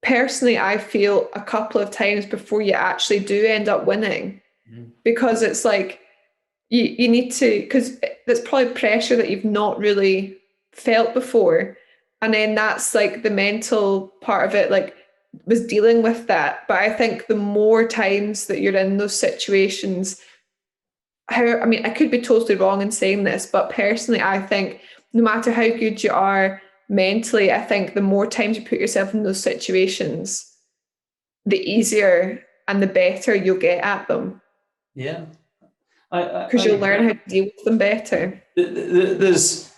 A: Personally, I feel a couple of times before you actually do end up winning, because it's like you need to, because there's probably pressure that you've not really felt before, and then that's like the mental part of it, like, was dealing with that. But I think the more times that you're in those situations, I could be totally wrong in saying this, but personally, I think no matter how good you are mentally, I think the more times you put yourself in those situations, the easier and the better you'll get at them.
B: Yeah.
A: Because you'll learn how to deal with them better.
B: There's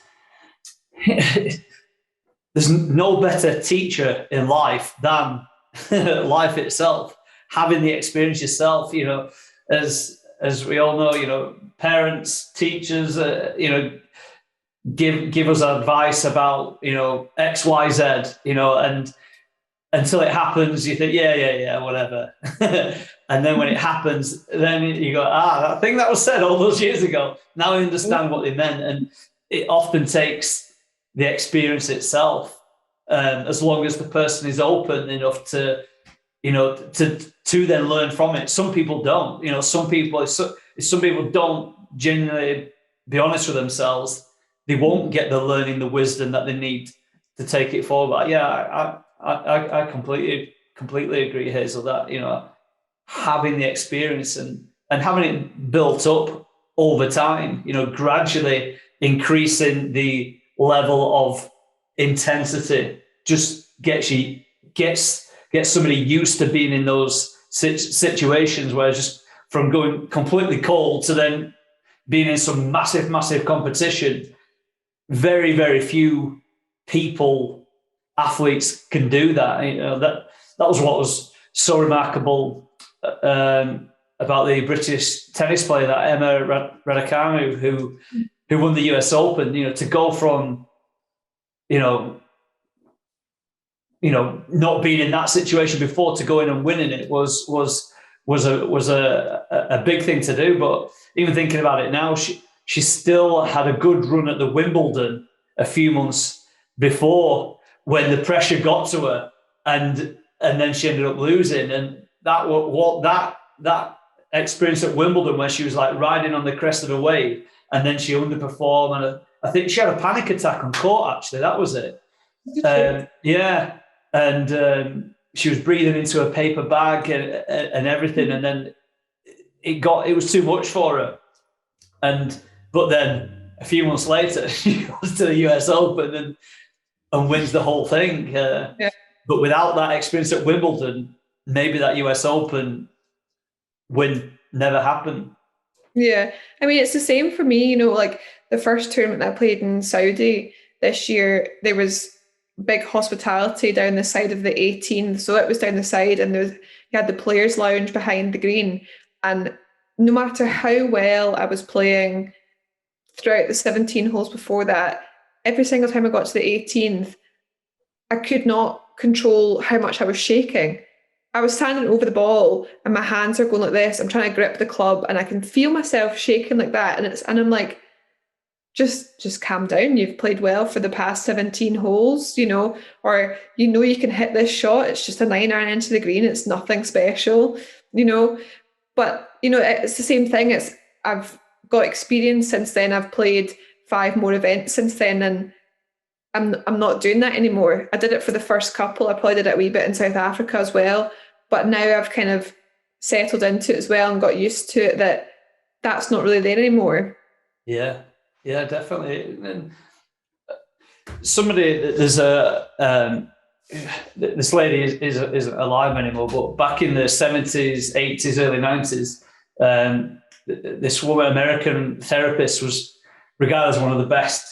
B: no better teacher in life than life itself. Having the experience yourself, as we all know, parents, teachers, give us advice about, X, Y, Z, and until it happens, you think, yeah, whatever. And then when it happens, then you go, that thing that was said all those years ago, now I understand what they meant. And it often takes the experience itself, as long as the person is open enough to then learn from it. Some people don't, some people don't genuinely be honest with themselves, they won't get the learning, the wisdom that they need to take it forward. But yeah, I completely completely agree, Hazel, that, having the experience and having it built up over time, gradually increasing the level of intensity just gets somebody used to being in those situations where just from going completely cold to then being in some massive competition. Very, very few athletes can do that. That was what was so remarkable about the British tennis player, that Emma Raducanu, who won the US Open. To go from not being in that situation before to going and winning it was a big thing to do. But even thinking about it now, she still had a good run at the Wimbledon a few months before, when the pressure got to her, and then she ended up losing. And that experience at Wimbledon, where she was like riding on the crest of a wave, and then she underperformed, and I think she had a panic attack on court. Actually, that was it. And she was breathing into a paper bag and everything, and then it was too much for her. But then a few months later, she goes to the US Open and wins the whole thing. But without that experience at Wimbledon, maybe that US Open win never happened.
A: Yeah, I mean, it's the same for me. Like the first tournament I played in Saudi this year, there was big hospitality down the side of the 18th. So it was down the side, and you had the players' lounge behind the green. And no matter how well I was playing throughout the 17 holes before that, every single time I got to the 18th, I could not control how much I was shaking. I was standing over the ball and my hands are going like this. I'm trying to grip the club and I can feel myself shaking like that. And I'm like, just calm down. You've played well for the past 17 holes, or you can hit this shot. It's just a 9-iron into the green. It's nothing special, But it's the same thing. I've got experience since then. I've played 5 more events since then, and I'm not doing that anymore. I did it for the first couple. I probably did it a wee bit in South Africa as well. But now I've kind of settled into it as well and got used to it, that's not really there anymore.
B: Yeah, definitely. And there's this lady isn't alive anymore, but back in the 70s, 80s, early 90s, this woman, American therapist, was regarded as one of the best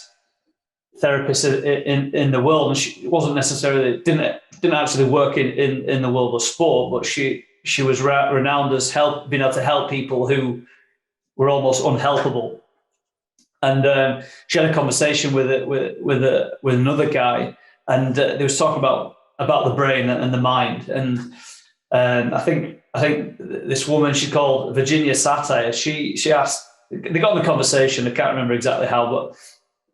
B: therapists in the world, and she wasn't necessarily didn't actually work in the world of sport, but she was renowned as being able to help people who were almost unhelpable. And she had a conversation with another guy, and they was talking about the brain and the mind. And I think this woman, she called Virginia Satir, she asked, they got in the conversation, I can't remember exactly how, but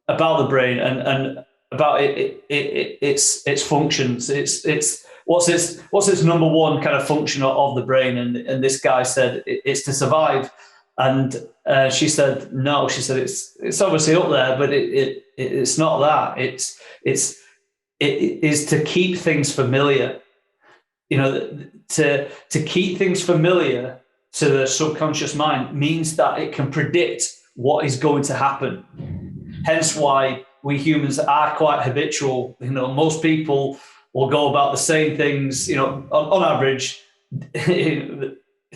B: about the brain and about its functions. It's what's its number one kind of function of the brain. And this guy said it's to survive. And she said no. She said it's obviously up there, but it's not that. It is to keep things familiar. To keep things familiar to the subconscious mind means that it can predict what is going to happen. Hence why we humans are quite habitual. Most people will go about the same things, on average,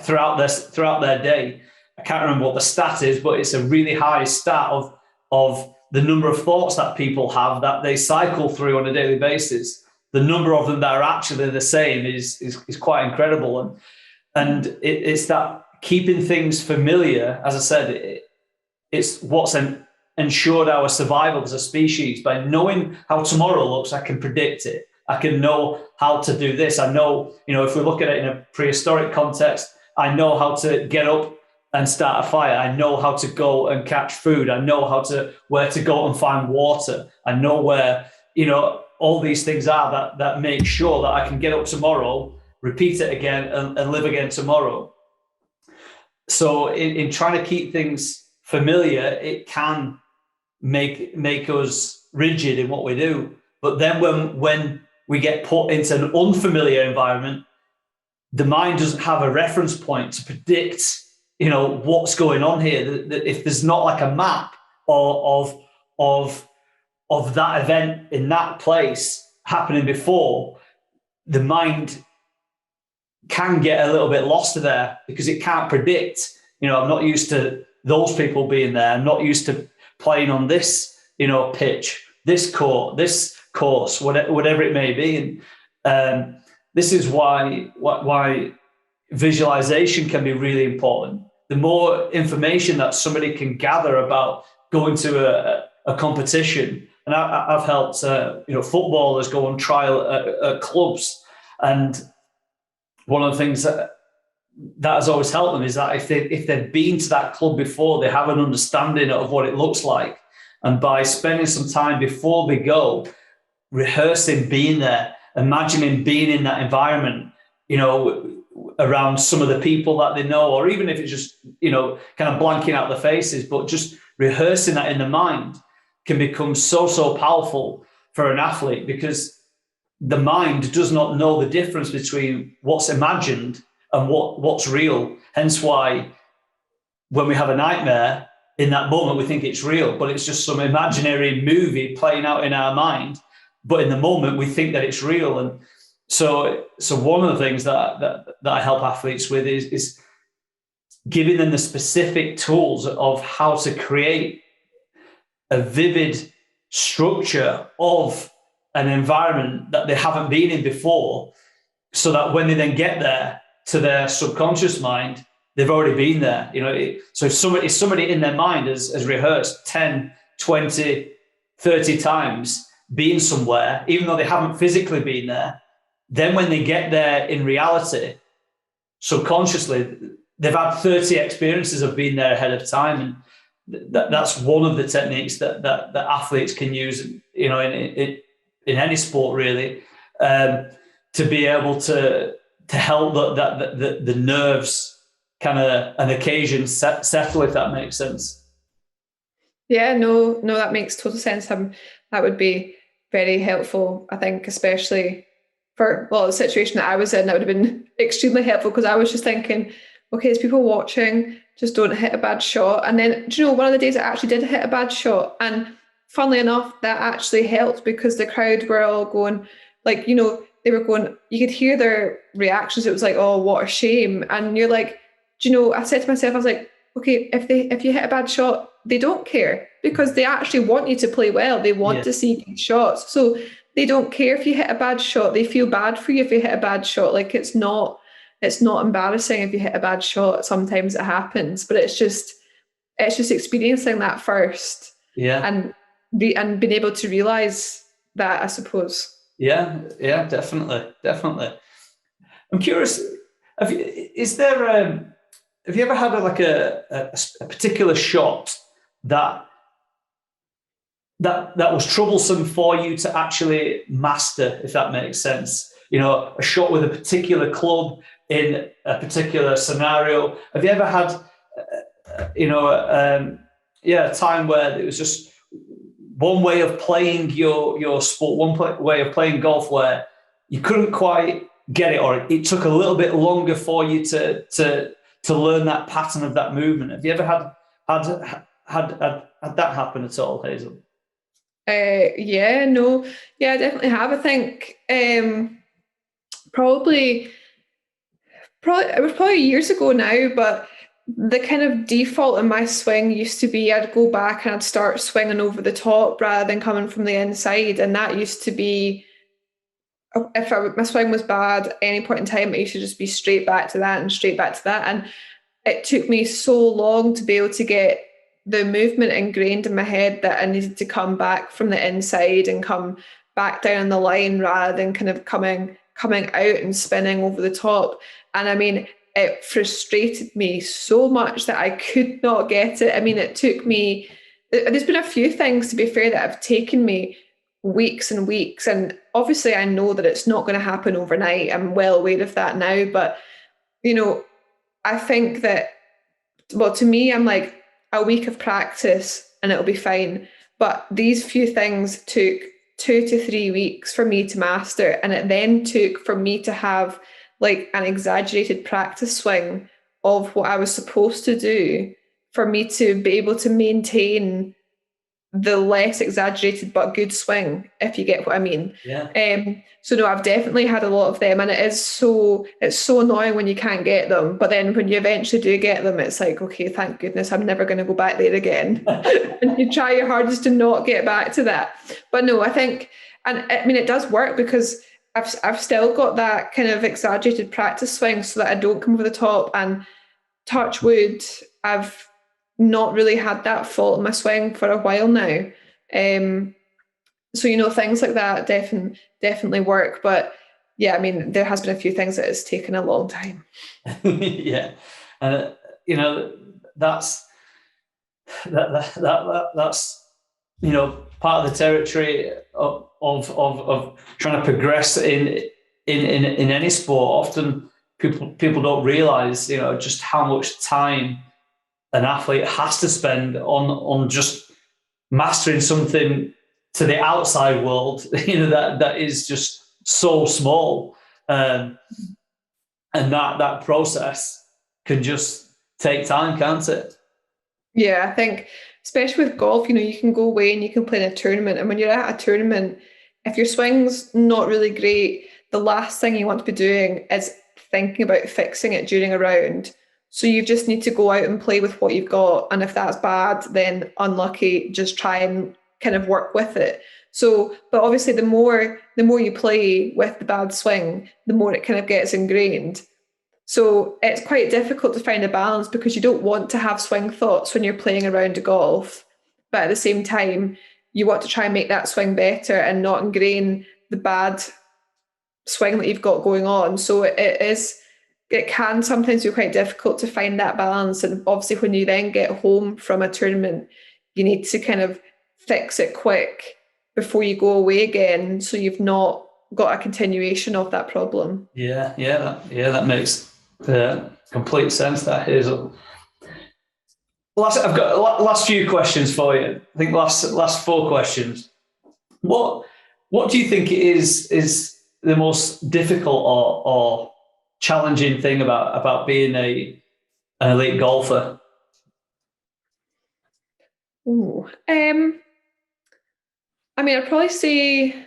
B: throughout their day. I can't remember what the stat is, but it's a really high stat of the number of thoughts that people have that they cycle through on a daily basis. The number of them that are actually the same is quite incredible. And it's that keeping things familiar, as I said, it's what's ensured our survival as a species. By knowing how tomorrow looks, I can predict it. I can know how to do this. I know, if we look at it in a prehistoric context, I know how to get up and start a fire. I know how to go and catch food. I know where to go and find water. I know where, all these things are that make sure that I can get up tomorrow, repeat it again, and live again tomorrow. So in trying to keep things familiar, it can make us rigid in what we do. But then when we get put into an unfamiliar environment, the mind doesn't have a reference point to predict, what's going on here. That if there's not like a map or of that event in that place happening before, the mind can get a little bit lost there because it can't predict. I'm not used to those people being there. I'm not used to playing on this, pitch, this court, this course, whatever it may be. And this is why visualization can be really important. The more information that somebody can gather about going to a competition, and I've helped footballers go on trial at clubs, and one of the things that has always helped them is that if they've been to that club before, they have an understanding of what it looks like, and by spending some time before they go, rehearsing being there, imagining being in that environment, around some of the people that they know, or even if it's just, kind of blanking out the faces, but just rehearsing that in the mind can become so powerful for an athlete, because the mind does not know the difference between what's imagined and what's real. Hence why when we have a nightmare, in that moment we think it's real, but it's just some imaginary movie playing out in our mind. But in the moment we think that it's real. And so one of the things that I help athletes with is giving them the specific tools of how to create a vivid structure of an environment that they haven't been in before, so that when they then get there to their subconscious mind, they've already been there. So if somebody in their mind has rehearsed 10, 20, 30 times being somewhere, even though they haven't physically been there, then when they get there in reality, subconsciously, they've had 30 experiences of being there ahead of time. And that's one of the techniques that athletes can use, in any sport really, to be able to help the nerves kind of an occasion settle, if that makes sense.
A: Yeah, no, that makes total sense. That would be very helpful, I think, especially for the situation that I was in. That would have been extremely helpful, because I was just thinking, okay, there's people watching, just don't hit a bad shot. And then, one of the days I actually did hit a bad shot, and funnily enough, that actually helped, because the crowd were all going, they were going, you could hear their reactions. It was like, oh, what a shame. And you're like, I said to myself, I was like, okay, if you hit a bad shot, they don't care, because they actually want you to play well. They want to see good shots. So they don't care if you hit a bad shot. They feel bad for you if you hit a bad shot. Like, it's not embarrassing if you hit a bad shot. Sometimes it happens, but it's just experiencing that first. Yeah. And being able to realize that, I suppose.
B: Yeah, definitely. I'm curious, have you ever had a particular shot that was troublesome for you to actually master, if that makes sense? A shot with a particular club in a particular scenario. Have you ever had, a time where it was just one way of playing your sport, way of playing golf, where you couldn't quite get it, or it took a little bit longer for you to learn that pattern of that movement? Have you ever had that happen at all, Hazel?
A: I definitely have. I think probably it was probably years ago now, but the kind of default in my swing used to be I'd go back and I'd start swinging over the top rather than coming from the inside. And that used to be, if my swing was bad at any point in time, it used to just be straight back to that and straight back to that. And it took me so long to be able to get the movement ingrained in my head that I needed to come back from the inside and come back down the line rather than kind of coming out and spinning over the top. And I mean, it frustrated me so much that I could not get it. I mean, it took me, there's been a few things, to be fair, that have taken me weeks and weeks. And obviously I know that it's not going to happen overnight. I'm well aware of that now. But, I think that, to me, I'm like, a week of practice and it'll be fine. But these few things took 2 to 3 weeks for me to master. And it then took for me to have like an exaggerated practice swing of what I was supposed to do for me to be able to maintain the less exaggerated but good swing, if you get what I mean.
B: Yeah.
A: So no, I've definitely had a lot of them, and it's so annoying when you can't get them. But then when you eventually do get them, it's like, okay, thank goodness, I'm never going to go back there again. And you try your hardest to not get back to that. But no, I think, and I mean, it does work because I've still got that kind of exaggerated practice swing so that I don't come over the top. And touch wood, I've not really had that fault in my swing for a while now. So, things like that definitely work. But yeah, I mean, there has been a few things that it's taken a long time.
B: Yeah. That's part of the territory of trying to progress in any sport. Often people don't realize, just how much time an athlete has to spend on just mastering something to the outside world, that is just so small. And that process can just take time, can't it?
A: Yeah, I think especially with golf, you can go away and you can play in a tournament. And when you're at a tournament, if your swing's not really great, the last thing you want to be doing is thinking about fixing it during a round. So you just need to go out and play with what you've got. And if that's bad, then unlucky, just try and kind of work with it. So, but obviously the more you play with the bad swing, the more it kind of gets ingrained. So it's quite difficult to find a balance because you don't want to have swing thoughts when you're playing a round of golf. But at the same time, you want to try and make that swing better and not ingrain the bad swing that you've got going on. So it can sometimes be quite difficult to find that balance. And obviously when you then get home from a tournament, you need to kind of fix it quick before you go away again, so you've not got a continuation of that problem.
B: That makes complete sense, that, Hazel. I've got last few questions for you. I think last 4 questions. What do you think is the most difficult or challenging thing about being an elite golfer?
A: Ooh, I mean, I'd probably say,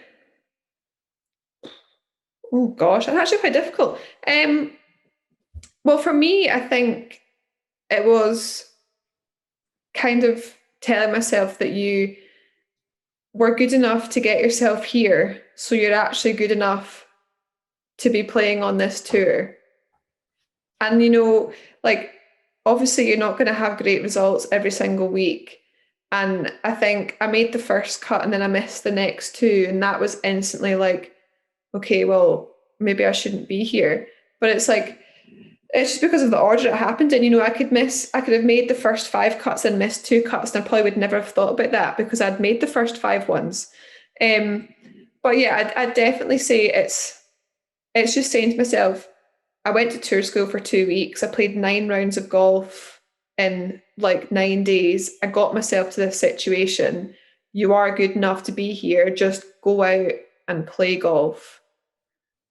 A: oh gosh, it's actually quite difficult. Well, for me, I think it was kind of telling myself that you were good enough to get yourself here, so you're actually good enough to be playing on this tour. And, like, obviously you're not going to have great results every single week. And I think I made the first cut and then I missed the next 2. And that was instantly like, okay, well, maybe I shouldn't be here. But it's like, it's just because of the order it happened in. I could have made the first 5 cuts and missed 2 cuts, and I probably would never have thought about that because I'd made the first 5 ones. But yeah, I'd definitely say it's just saying to myself, I went to tour school for 2 weeks. I played 9 rounds of golf in like 9 days. I got myself to this situation. You are good enough to be here. Just go out and play golf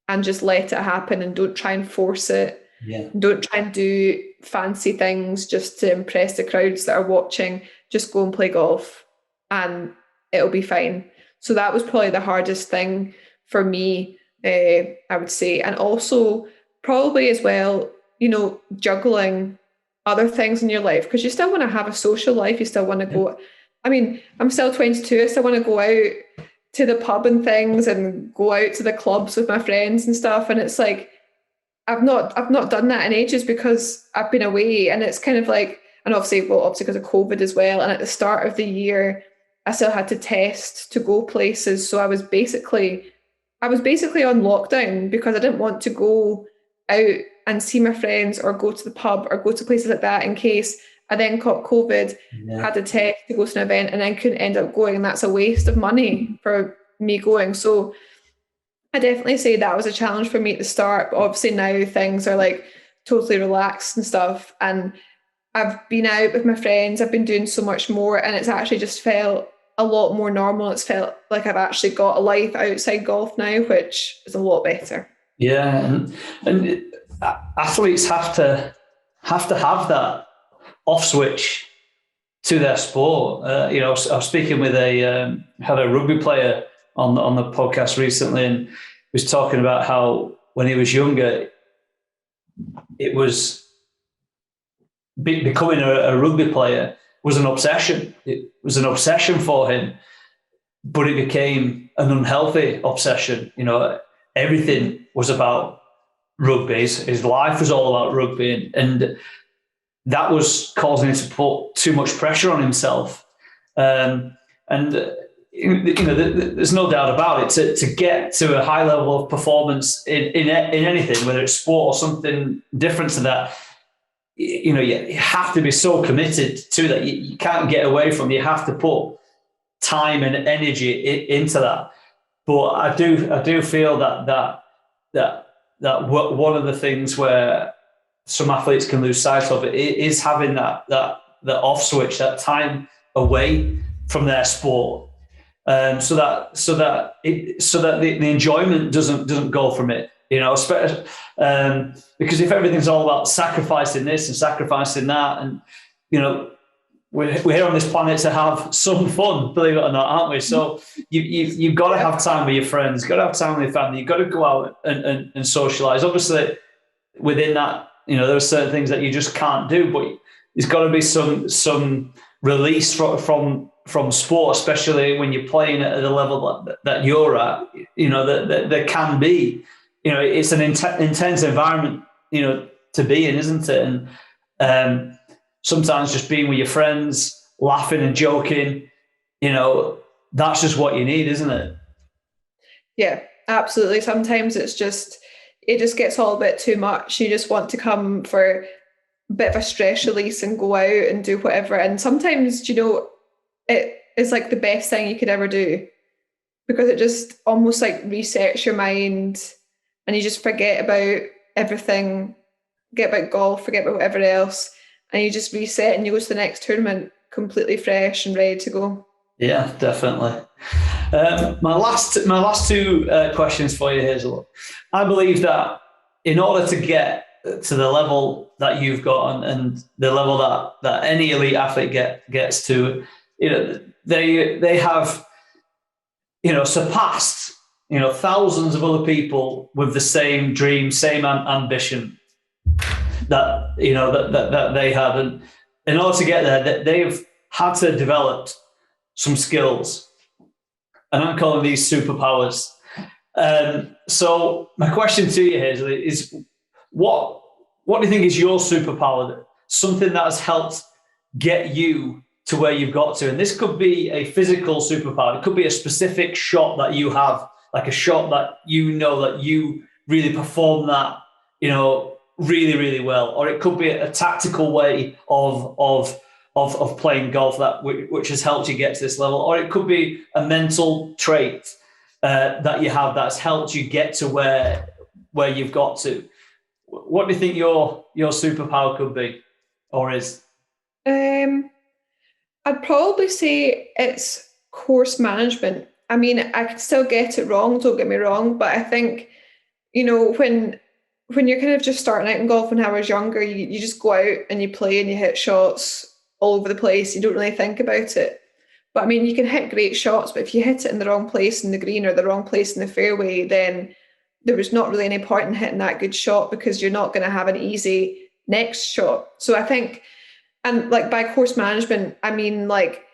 A: and just let it happen, and don't try and force it.
B: Yeah.
A: Don't try and do fancy things just to impress the crowds that are watching. Just go and play golf and it'll be fine. So that was probably the hardest thing for me, I would say. And also probably as well, juggling other things in your life, because you still want to have a social life. You still want to go. I mean, I'm still 22. I still want to go out to the pub and things and go out to the clubs with my friends and stuff. And it's like, I've not done that in ages because I've been away, and it's kind of like, and obviously because of COVID as well. And at the start of the year, I still had to test to go places. So I was basically on lockdown because I didn't want to go out and see my friends or go to the pub or go to places like that in case I then caught COVID, had to test to go to an event, and then couldn't end up going. And that's a waste of money for me going. So I definitely say that was a challenge for me at the start. But obviously now things are like totally relaxed and stuff. And I've been out with my friends. I've been doing so much more, and it's actually just felt a lot more normal. It's felt like I've actually got a life outside golf now, which is a lot better.
B: Yeah, and athletes have to have that off switch to their sport. I was speaking with had a rugby player on the podcast recently, and he was talking about how when he was younger, it was becoming a rugby player was an obsession. It was an obsession for him, but it became an unhealthy obsession. Everything was about rugby. His life was all about rugby, and that was causing him to put too much pressure on himself. There's no doubt about it. To get to a high level of performance in anything, whether it's sport or something different to that, you have to be so committed to that. You can't get away from it. You have to put time and energy into that. But I do feel that one of the things where some athletes can lose sight of it is having that off switch, that time away from their sport, so that the enjoyment doesn't go from it. Because if everything's all about sacrificing this and sacrificing that, and we're here on this planet to have some fun, believe it or not, aren't we? So you've got to have time with your friends, you've got to have time with your family, you've got to go out and socialise. Obviously, within that, there are certain things that you just can't do, but there's got to be some release from sport, especially when you're playing at the level that you're at. That there can be, it's an intense environment, to be in, isn't it? And sometimes just being with your friends, laughing and joking, that's just what you need, isn't it?
A: Yeah, absolutely. Sometimes it just gets all a bit too much. You just want to come for a bit of a stress release and go out and do whatever. And sometimes, it is like the best thing you could ever do, because it just almost like resets your mind and you just forget about everything, forget about golf, forget about whatever else, and you just reset and you go to the next tournament completely fresh and ready to go.
B: Yeah, definitely. My last two questions for you, Hazel. I believe that in order to get to the level that you've got and the level that any elite athlete gets to, they have surpassed thousands of other people with the same dream, same ambition that that they had, and in order to get there, they've had to develop some skills, and I'm calling these superpowers. So my question to you, Hazel, is what do you think is your superpower? Something that has helped get you to where you've got to. And this could be a physical superpower. It could be a specific shot that you have, like a shot that that you really perform that, really, really well. Or it could be a tactical way of playing golf which has helped you get to this level. Or it could be a mental trait that you have that's helped you get to where you've got to. What do you think your superpower could be, or is?
A: I'd probably say it's course management. I mean, I could still get it wrong, don't get me wrong, but I think, when you're kind of just starting out in golf, when I was younger, you just go out and you play and you hit shots all over the place. You don't really think about it. But I mean, you can hit great shots, but if you hit it in the wrong place in the green or the wrong place in the fairway, then there was not really any point in hitting that good shot, because you're not going to have an easy next shot. So I think, and like by course management, I mean like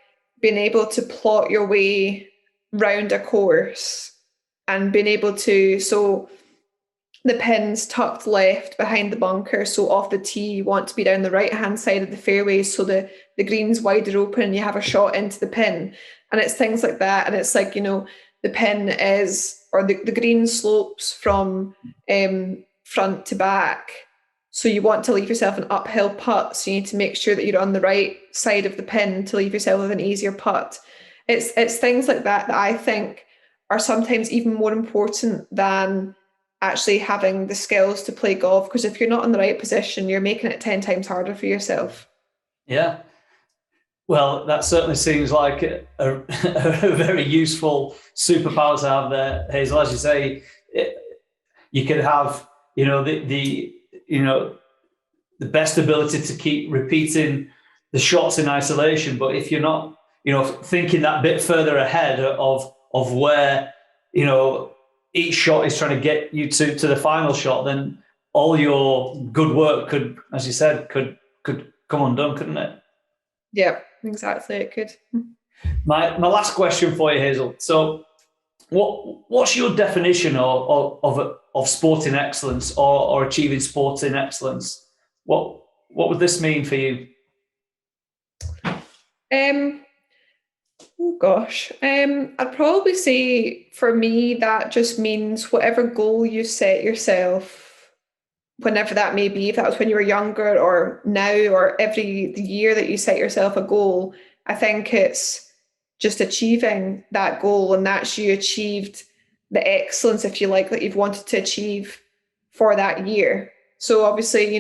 A: being able to plot your way round a course and being able to, so the pin's tucked left behind the bunker, so off the tee you want to be down the right hand side of the fairway, so the green's wider open and you have a shot into the pin. And it's things like that. And it's like, the pin is, or the green slopes from front to back, so you want to leave yourself an uphill putt, so you need to make sure that you're on the right side of the pin to leave yourself with an easier putt. It's things like that I think are sometimes even more important than actually having the skills to play golf, because if you're not in the right position, you're making it 10 times harder for yourself.
B: Yeah. Well, that certainly seems like a very useful superpower to have there, Hazel. As you say, you could have, the best ability to keep repeating the shots in isolation, but if you're not, thinking that bit further ahead of where, each shot is trying to get you to the final shot, then all your good work could, as you said, could come undone, couldn't it?
A: Yeah, exactly. It could.
B: My last question for you, Hazel. So, what's your definition of sporting excellence or achieving sporting excellence? What would this mean for you?
A: Oh gosh. I'd probably say for me that just means whatever goal you set yourself, whenever that may be, if that was when you were younger or now or the year that you set yourself a goal, I think it's just achieving that goal, and that's you achieved the excellence, if you like, that you've wanted to achieve for that year. So obviously,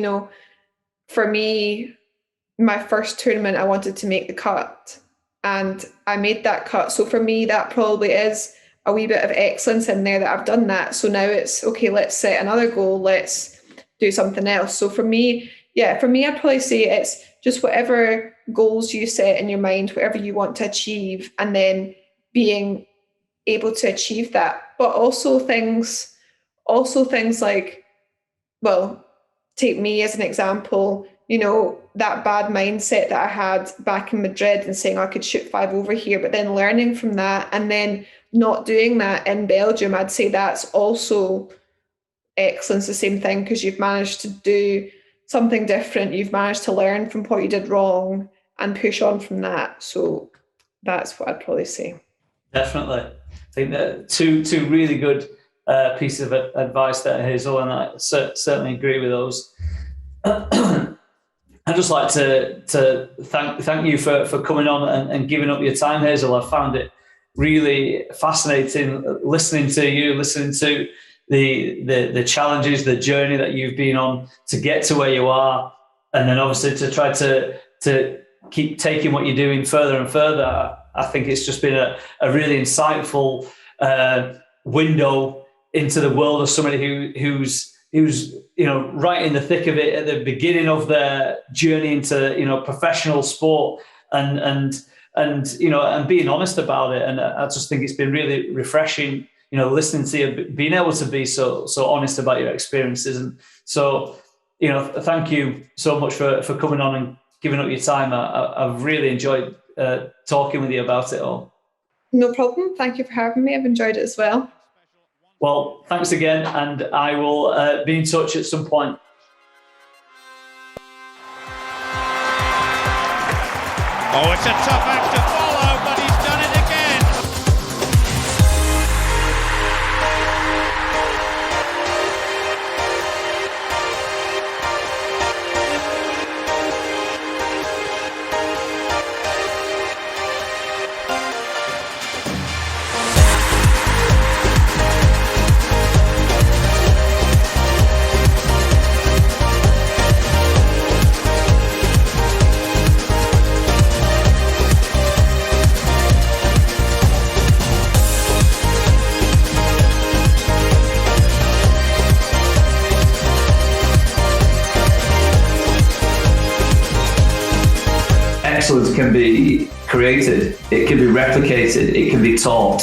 A: for me, my first tournament, I wanted to make the cut and I made that cut. So for me, that probably is a wee bit of excellence in there that I've done that. So now it's okay, let's set another goal. Let's do something else. So for me, I'd probably say it's just whatever goals you set in your mind, whatever you want to achieve, and then being able to achieve that. But also things like, well, take me as an example, that bad mindset that I had back in Madrid and saying I could shoot 5 over here, but then learning from that and then not doing that in Belgium, I'd say that's also excellence, the same thing, because you've managed to do something different. You've managed to learn from what you did wrong and push on from that. So that's what I'd probably say. Definitely.
B: I think that two really good pieces of advice there, Hazel, and I certainly agree with those. I'd just like to thank you for coming on and giving up your time, Hazel. I found it really fascinating listening to you, listening to the challenges, the journey that you've been on to get to where you are, and then obviously to try to keep taking what you're doing further and further. I think it's just been a really insightful window into the world of somebody who's right in the thick of it at the beginning of their journey into professional sport and being honest about it. And I just think it's been really refreshing, listening to you, being able to be so honest about your experiences. And so, thank you so much for coming on and giving up your time. I've really enjoyed talking with you about it all.
A: No problem. Thank you for having me. I've enjoyed it as well.
B: Well, thanks again, and I will be in touch at some point.
C: Oh, it's a tough act to follow, but he's done it again.
D: Excellence can be created, it can be replicated, it can be taught.